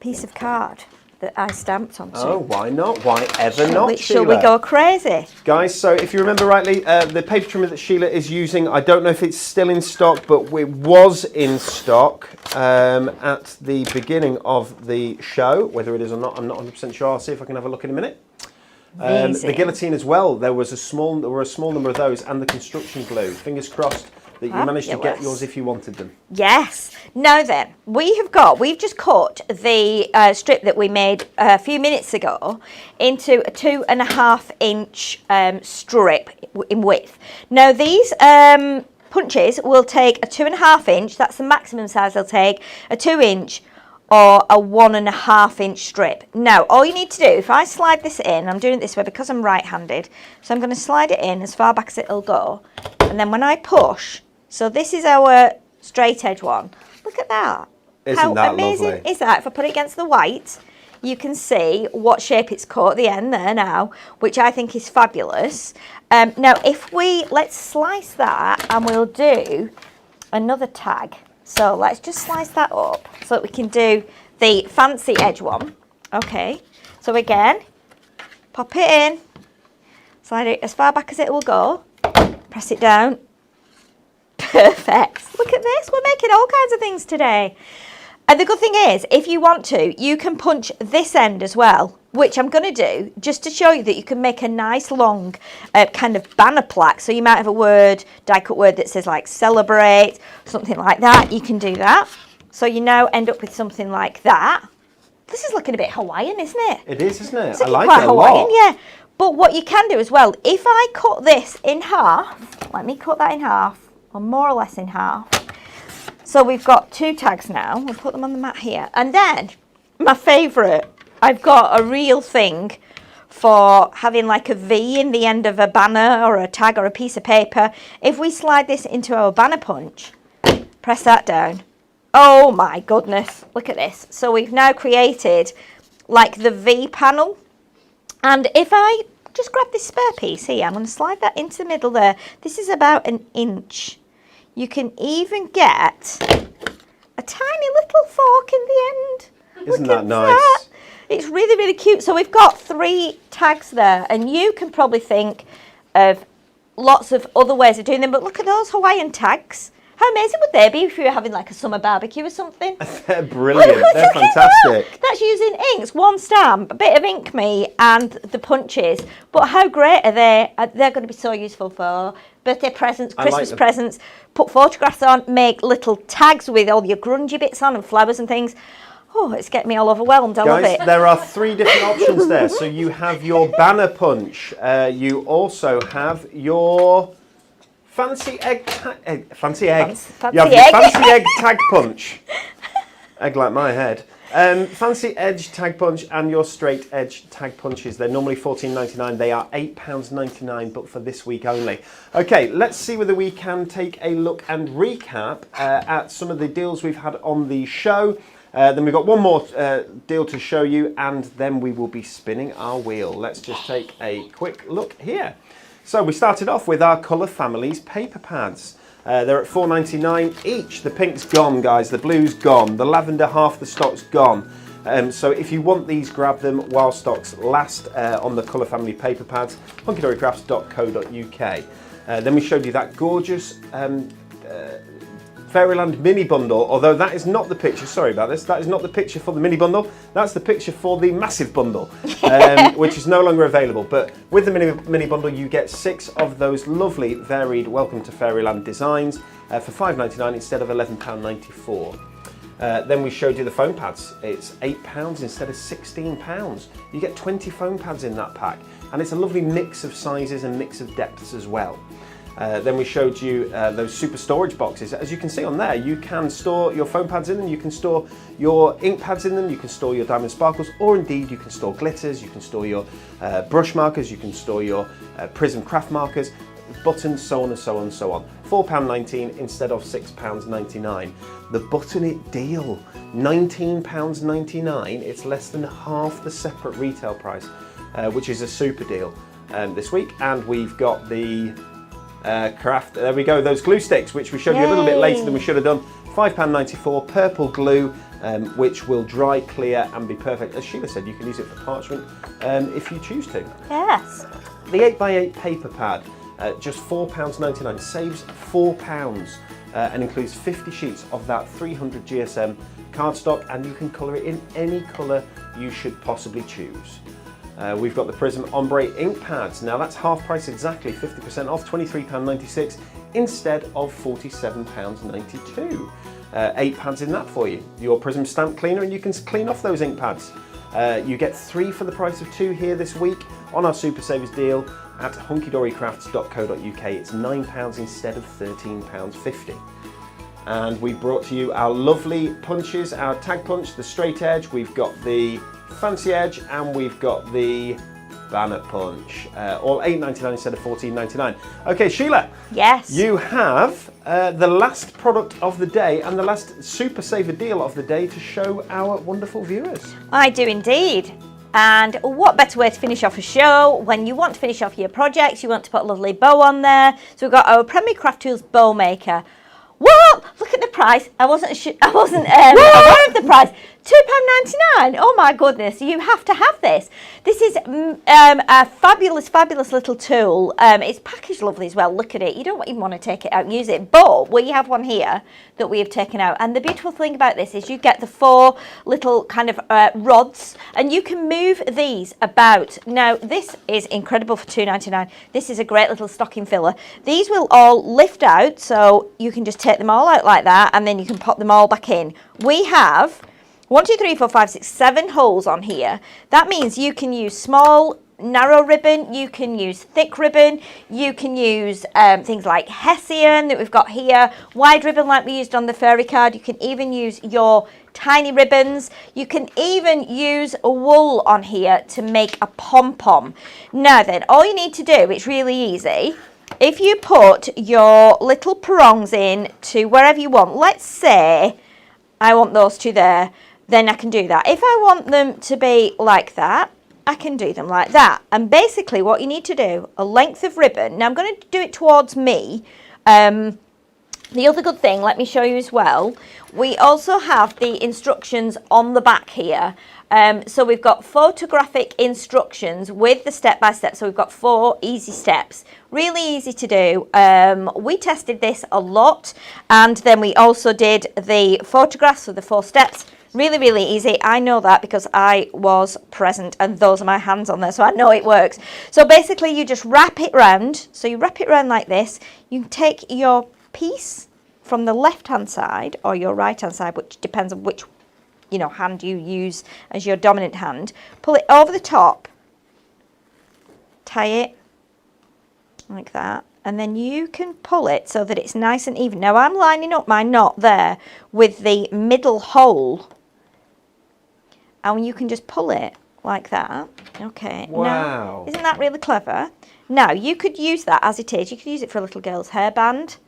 piece of card that I stamped onto. Oh, why not? Why ever not, Sheila? Shall we go crazy? Guys, so if you remember rightly, the paper trimmer that Sheila is using, I don't know if it's still in stock, but it was in stock at the beginning of the show. Whether it is or not, I'm not 100% sure. I'll see if I can have a look in a minute. The guillotine as well. There were a small number of those, and the construction glue. Fingers crossed that you managed to get yours if you wanted them. Yes. Now then, we've just cut the strip that we made a few minutes ago into a 2.5 inch strip in width. Now these punches will take a 2.5 inch, that's the maximum size they'll take, a 2 inch or a 1.5 inch strip. Now all you need to do, if I slide this in, I'm doing it this way because I'm right-handed, so I'm going to slide it in as far back as it'll go, and then when I push, so this is our straight edge one, look at that. Isn't that amazing lovely? is that? If I put it against the white, you can see what shape it's caught at the end there now, which I think is fabulous. Now if let's slice that, and we'll do another tag. So let's just slice that up so that we can do the fancy edge one. Okay, so again, pop it in, slide it as far back as it will go, press it down. Perfect. Look at this, we're making all kinds of things today. And the good thing is, if you want to, you can punch this end as well, which I'm going to do just to show you that you can make a nice long kind of banner plaque. So you might have a word, die-cut word that says like celebrate, something like that. You can do that. So you now end up with something like that. This is looking a bit Hawaiian, isn't it? It is, isn't it? It's I like quite it a Hawaiian, lot. yeah. But what you can do as well, if I cut this in half, let me cut that in half, or more or less in half. So we've got 2 tags now. We'll put them on the mat here. And then, my favourite, I've got a real thing for having like a V in the end of a banner or a tag or a piece of paper. If we slide this into our banner punch, press that down. Oh my goodness, look at this. So we've now created like the V panel. And if I just grab this spare piece here, I'm going to slide that into the middle there. This is about 1 inch. You can even get a tiny little fork in the end. Isn't Look that at nice? that. It's really, really cute. So we've got 3 tags there, and you can probably think of lots of other ways of doing them, but look at those Hawaiian tags. How amazing would they be if you were having like a summer barbecue or something? They're brilliant. They're fantastic. That's using inks, 1 stamp, a bit of ink me, and the punches. But how great are they? They're going to be so useful for birthday presents, Christmas presents. Put photographs on, make little tags with all your grungy bits on and flowers and things. Oh, it's getting me all overwhelmed. I love it. Guys, there are 3 different options there. So you have your banner punch. You also have your fancy egg. Fancy egg. Fancy You have egg. your fancy egg tag punch. Egg like my head. Fancy edge tag punch and your straight edge tag punches. They're normally $14.99. They are £8.99, but for this week only. Okay, let's see whether we can take a look and recap at some of the deals we've had on the show. Then we've got one more deal to show you, and then we will be spinning our wheel. Let's just take a quick look here. So we started off with our Colour Families paper pads. They're at $4.99 each. The pink's gone, guys. The blue's gone. The lavender, half the stock's gone. So if you want these, grab them while stocks last on the Colour Family paper pads, hunkydorycrafts.co.uk. Then we showed you that gorgeous Fairyland mini bundle, although that is not the picture, sorry about this, that is not the picture for the mini bundle, that's the picture for the massive bundle, which is no longer available. But with the mini bundle you get 6 of those lovely varied Welcome to Fairyland designs for £5.99 instead of £11.94. Then we showed you the foam pads. It's £8 instead of £16. You get 20 foam pads in that pack, and it's a lovely mix of sizes and mix of depths as well. Then we showed you those super storage boxes. As you can see on there, you can store your foam pads in them, you can store your ink pads in them, you can store your diamond sparkles, or indeed you can store glitters, you can store your brush markers, you can store your Prism craft markers, buttons, so on and so on and so on. £4.19 instead of £6.99. The Button It deal, £19.99. It's less than half the separate retail price, which is a super deal this week. And we've got the craft, there we go, those glue sticks, which we showed you a little bit later than we should have done. £5.94, purple glue, which will dry, clear and be perfect. As Sheila said, you can use it for parchment if you choose to. Yes. The 8x8 paper pad, just £4.99, saves £4 and includes 50 sheets of that 300 GSM cardstock, and you can colour it in any colour you should possibly choose. We've got the Prism Ombre ink pads. Now that's half price exactly, 50% off, £23.96 instead of £47.92. 8 pads in that for you. Your Prism stamp cleaner, and you can clean off those ink pads. You get 3 for the price of 2 here this week, on our Super Savers deal at hunkydorycrafts.co.uk. It's £9 instead of £13.50. And we brought to you our lovely punches, our tag punch, the straight edge, we've got the fancy edge, and we've got the banner punch, all $8.99 instead of $14.99. Okay, Sheila. Yes. You have the last product of the day and the last Super Saver deal of the day to show our wonderful viewers. I do indeed. And what better way to finish off a show when you want to finish off your projects, you want to put a lovely bow on there. So we've got our Premier Craft Tools Bow Maker. What? Look at the price. I wasn't aware of the price. £2.99. Oh my goodness, you have to have this. This is a fabulous, fabulous little tool. It's packaged lovely as well. Look at it. You don't even want to take it out and use it. But we have one here that we have taken out. And the beautiful thing about this is you get the 4 little kind of rods and you can move these about. Now, this is incredible for £2.99. This is a great little stocking filler. These will all lift out, so you can just take them all out like that and then you can pop them all back in. We have 1, 2, 3, 4, 5, 6, 7 holes on here. That means you can use small, narrow ribbon, you can use thick ribbon, you can use things like Hessian that we've got here, wide ribbon like we used on the fairy card. You can even use your tiny ribbons. You can even use a wool on here to make a pom-pom. Now then, all you need to do, it's really easy. If you put your little prongs in to wherever you want, let's say I want those two there, then I can do that. If I want them to be like that, I can do them like that. And basically what you need to do, a length of ribbon. Now I'm going to do it towards me. The other good thing, let me show you as well. We also have the instructions on the back here. So we've got photographic instructions with the step-by-step. So we've got 4 easy steps. Really easy to do. We tested this a lot. And then we also did the photographs of the 4 steps. Really, really easy. I know that because I was present and those are my hands on there, so I know it works. So basically you just wrap it round. So you wrap it round like this. You take your piece from the left-hand side or your right-hand side, which depends on which hand you use as your dominant hand. Pull it over the top, tie it like that, and then you can pull it so that it's nice and even. Now I'm lining up my knot there with the middle hole, and you can just pull it like that. Okay. Wow. Now, isn't that really clever? Now you could use that as it is. You could use it for a little girl's hairband,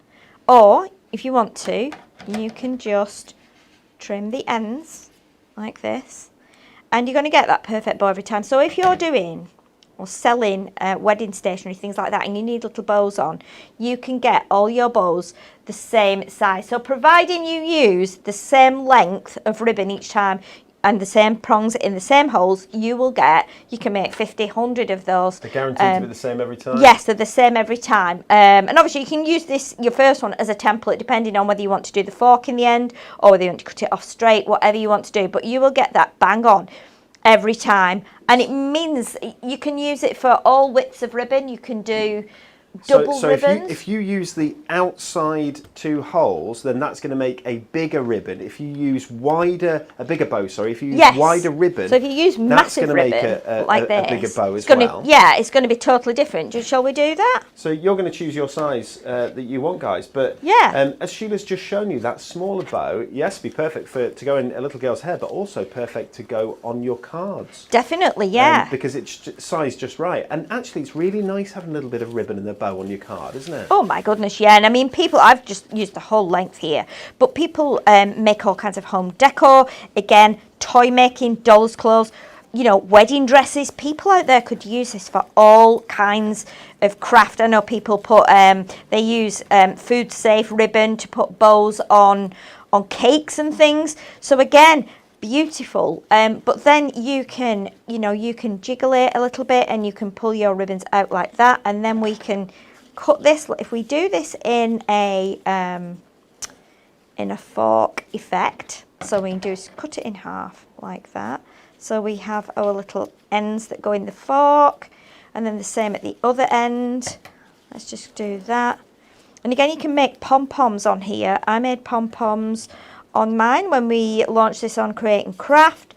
or if you want to, you can just trim the ends like this, and you're going to get that perfect bow every time. So if you're doing or selling wedding stationery, things like that, and you need little bows on, you can get all your bows the same size. So providing you use the same length of ribbon each time and the same prongs in the same holes, you can make 50, 100 of those. They're guaranteed to be the same every time? Yes, they're the same every time. And obviously you can use this, your first one, as a template, depending on whether you want to do the fork in the end or whether you want to cut it off straight, whatever you want to do. But you will get that bang on every time. And it means you can use it for all widths of ribbon. You can do double ribbons. If you use the outside 2 holes, then that's going to make a bigger ribbon. If you use a bigger bow, if you use wider ribbon, so if you use massive ribbon, that's going to make like a bigger bow as well. Yeah, it's going to be totally different. Shall we do that? So you're going to choose your size that you want, guys. But yeah, as Sheila's just shown you, that smaller bow, yes, be perfect to go in a little girl's hair, but also perfect to go on your cards. Definitely, yeah. Because it's sized just right. And actually, it's really nice having a little bit of ribbon in the bow on your card, isn't it? Oh my goodness, yeah. And I mean, I've just used the whole length here, but people make all kinds of home decor, again, toy making, dolls' clothes, wedding dresses. People out there could use this for all kinds of craft. I know people they use food safe ribbon to put bows on cakes and things. So again, beautiful. But then you can jiggle it a little bit and you can pull your ribbons out like that, and then we can cut this. If we do this in a fork effect, so we can do is cut it in half like that. So we have our little ends that go in the fork, and then the same at the other end. Let's just do that. And again, you can make pom-poms on here. I made pom-poms on mine when we launched this on Create and Craft.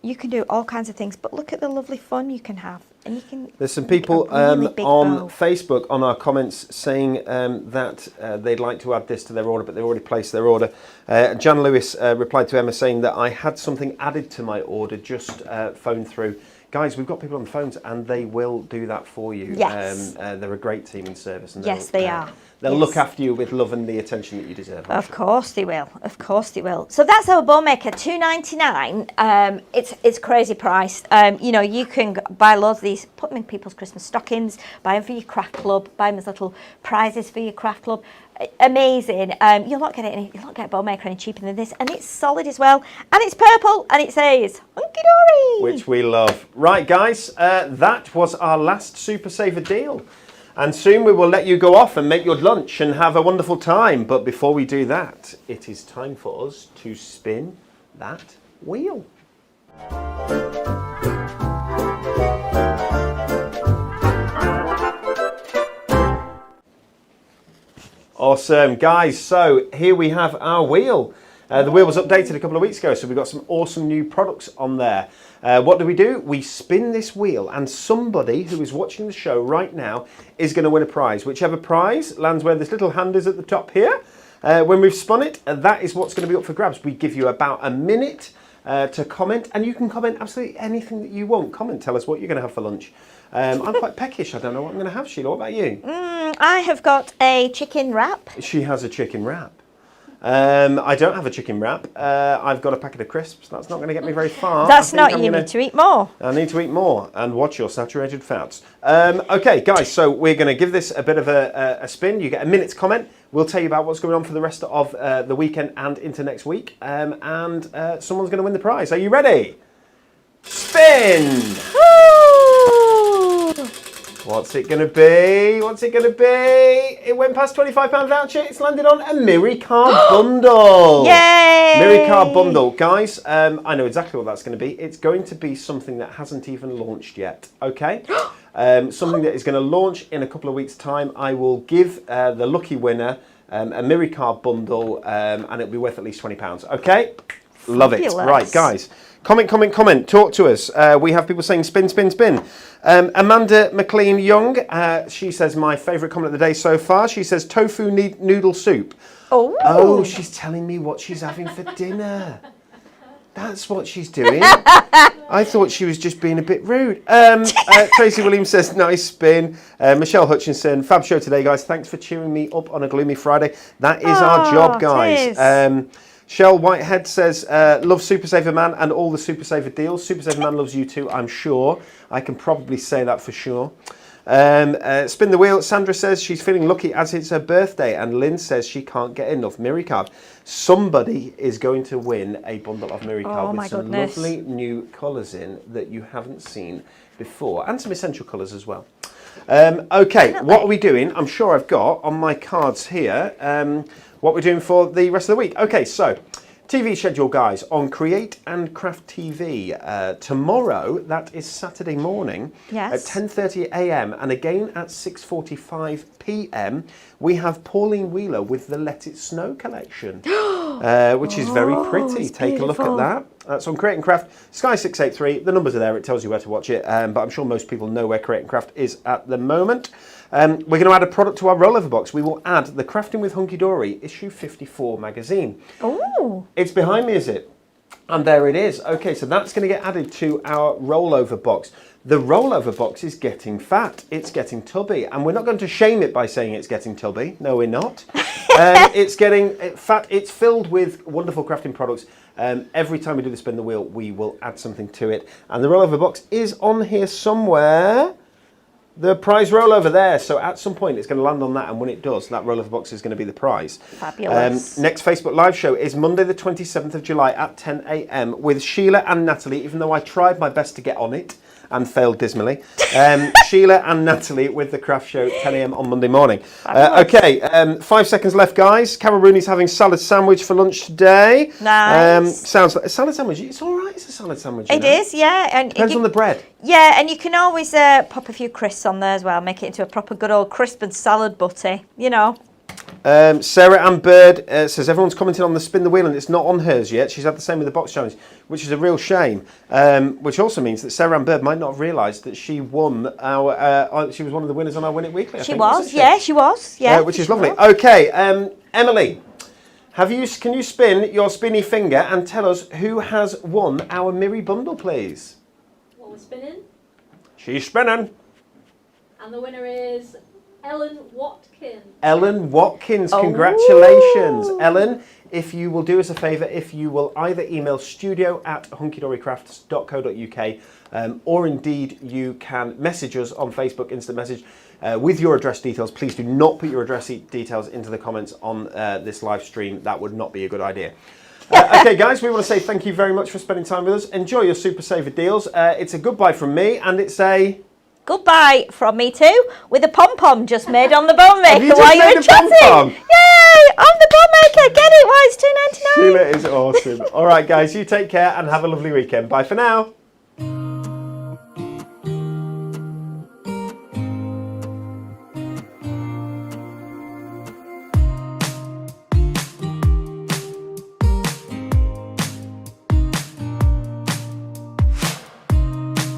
You can do all kinds of things, but look at the lovely fun you can have. And you can. There's some people really big on bow. Facebook on our comments saying that they'd like to add this to their order, but they've already placed their order. Jan Lewis replied to Emma saying that I had something added to my order, just phone through. Guys, we've got people on the phones and they will do that for you. Yes. They're a great team in service. And Yes, they are. They'll Yes. look after you with love and the attention that you deserve. Of course they will. Of course they will. So that's our bow maker, $2.99. It's crazy priced. You know, you can buy loads of these, put them in people's Christmas stockings, buy them for your craft club, buy them as little prizes for your craft club. Amazing. You'll not get a bow maker any cheaper than this, and it's solid as well, and it's purple, and it says hunky dory, Which we love. Right, guys, that was our last Super Saver deal. And soon we will let you go off and make your lunch and have a wonderful time. But before we do that, it is time for us to spin that wheel. Awesome, guys. So here we have our wheel. The wheel was updated a couple of weeks ago, so we've got some awesome new products on there. What do? We spin this wheel, and somebody who is watching the show right now is going to win a prize. Whichever prize lands where this little hand is at the top here. When we've spun it, that is what's going to be up for grabs. We give you about a minute to comment, and you can comment absolutely anything that you want. Comment, tell us what you're going to have for lunch. I'm quite peckish. I don't know what I'm going to have, Sheila. What about you? I have got a chicken wrap. She has a chicken wrap. I don't have a chicken wrap. I've got a packet of crisps. That's not going to get me very far. That's not, you need to eat more. I need to eat more and watch your saturated fats. Okay, guys, so we're going to give this a bit of a spin. You get a minute's comment. We'll tell you about what's going on for the rest of the weekend and into next week. And someone's going to win the prize. Are you ready? Spin! Woo! What's it going to be? What's it going to be? It went past £25 voucher. It's landed on a Miri card bundle. Yay! Miri card bundle. Guys, I know exactly what that's going to be. It's going to be something that hasn't even launched yet. Okay? Something that is going to launch in a couple of weeks' time. I will give the lucky winner a Miri card bundle and it'll be worth at least £20. Okay? Love it. Fabulous. Right, guys. Comment. Talk to us. We have people saying spin, spin, spin. Amanda McLean Young, she says, my favourite comment of the day so far. She says, tofu noodle soup. Oh, she's telling me what she's having for dinner. That's what she's doing. I thought she was just being a bit rude. Tracy Williams says, nice spin. Michelle Hutchinson, fab show today, guys. Thanks for cheering me up on a gloomy Friday. That is our job, guys. Shell Whitehead says, love Super Saver Man and all the Super Saver deals. Super Saver Man loves you too, I'm sure. I can probably say that for sure. Spin the wheel. Sandra says she's feeling lucky as it's her birthday. And Lynn says she can't get enough Miri card. Somebody is going to win a bundle of Miri card with some lovely new colours in that you haven't seen before. And some essential colours as well. Okay, what are we doing? I'm sure I've got on my cards here what we're doing for the rest of the week. Okay, so TV schedule, guys, on Create and Craft TV. Tomorrow, that is Saturday morning at 10:30 a.m. and again at 6:45 p.m. we have Pauline Wheeler with the Let It Snow collection, which is very pretty. Take a look at that. That's on Create and Craft. Sky 683. The numbers are there. It tells you where to watch it. But I'm sure most people know where Create and Craft is at the moment. We're going to add a product to our rollover box. We will add the Crafting with Hunky Dory issue 54 magazine. Oh! It's behind me, is it? And there it is. Okay, so that's going to get added to our rollover box. The rollover box is getting fat. It's getting tubby. And we're not going to shame it by saying it's getting tubby. No, we're not. It's getting fat. It's filled with wonderful crafting products. Every time we do the spin the wheel, we will add something to it. And the rollover box is on here somewhere. The prize rollover there, so at some point it's going to land on that, and when it does, that rollover box is going to be the prize. Fabulous. Next Facebook live show is Monday the 27th of July at 10 a.m. with Sheila and Natalie, even though I tried my best to get on it and failed dismally. Sheila and Natalie with the craft show, 10 a.m. on Monday morning. Okay, 5 seconds left, guys. Carol Rooney's having salad sandwich for lunch today. Nice. Sounds like a salad sandwich. It's all right, it's a salad sandwich. It is, yeah. And depends on the bread. Yeah, and you can always pop a few crisps on there as well. Make it into a proper good old crisp and salad butty, you know. Sarah Ann Bird says everyone's commenting on the spin the wheel and it's not on hers yet. She's had the same with the box challenge, which is a real shame. Which also means that Sarah Ann Bird might not have realised that she won our. She was one of the winners on our Win It Weekly. She was, yeah. Which is lovely. Okay, Emily, can you spin your spinny finger and tell us who has won our Miri bundle, please? What we're spinning. She's spinning. And the winner is Ellen Watkins. Ellen Watkins, congratulations. Ooh. Ellen, if you will do us a favour, if you will either email studio@hunkydorycrafts.co.uk or indeed you can message us on Facebook, instant message, with your address details. Please do not put your address details into the comments on this live stream. That would not be a good idea. Okay, guys, we want to say thank you very much for spending time with us. Enjoy your Super Saver deals. It's a goodbye from me and it's a... Goodbye from me too, with a pom-pom just made on the bone maker you while you were chatting. Pom-pom? Yay! On the bone maker, get it while it's $2.99. Sheila is awesome. All right, guys, you take care and have a lovely weekend. Bye for now.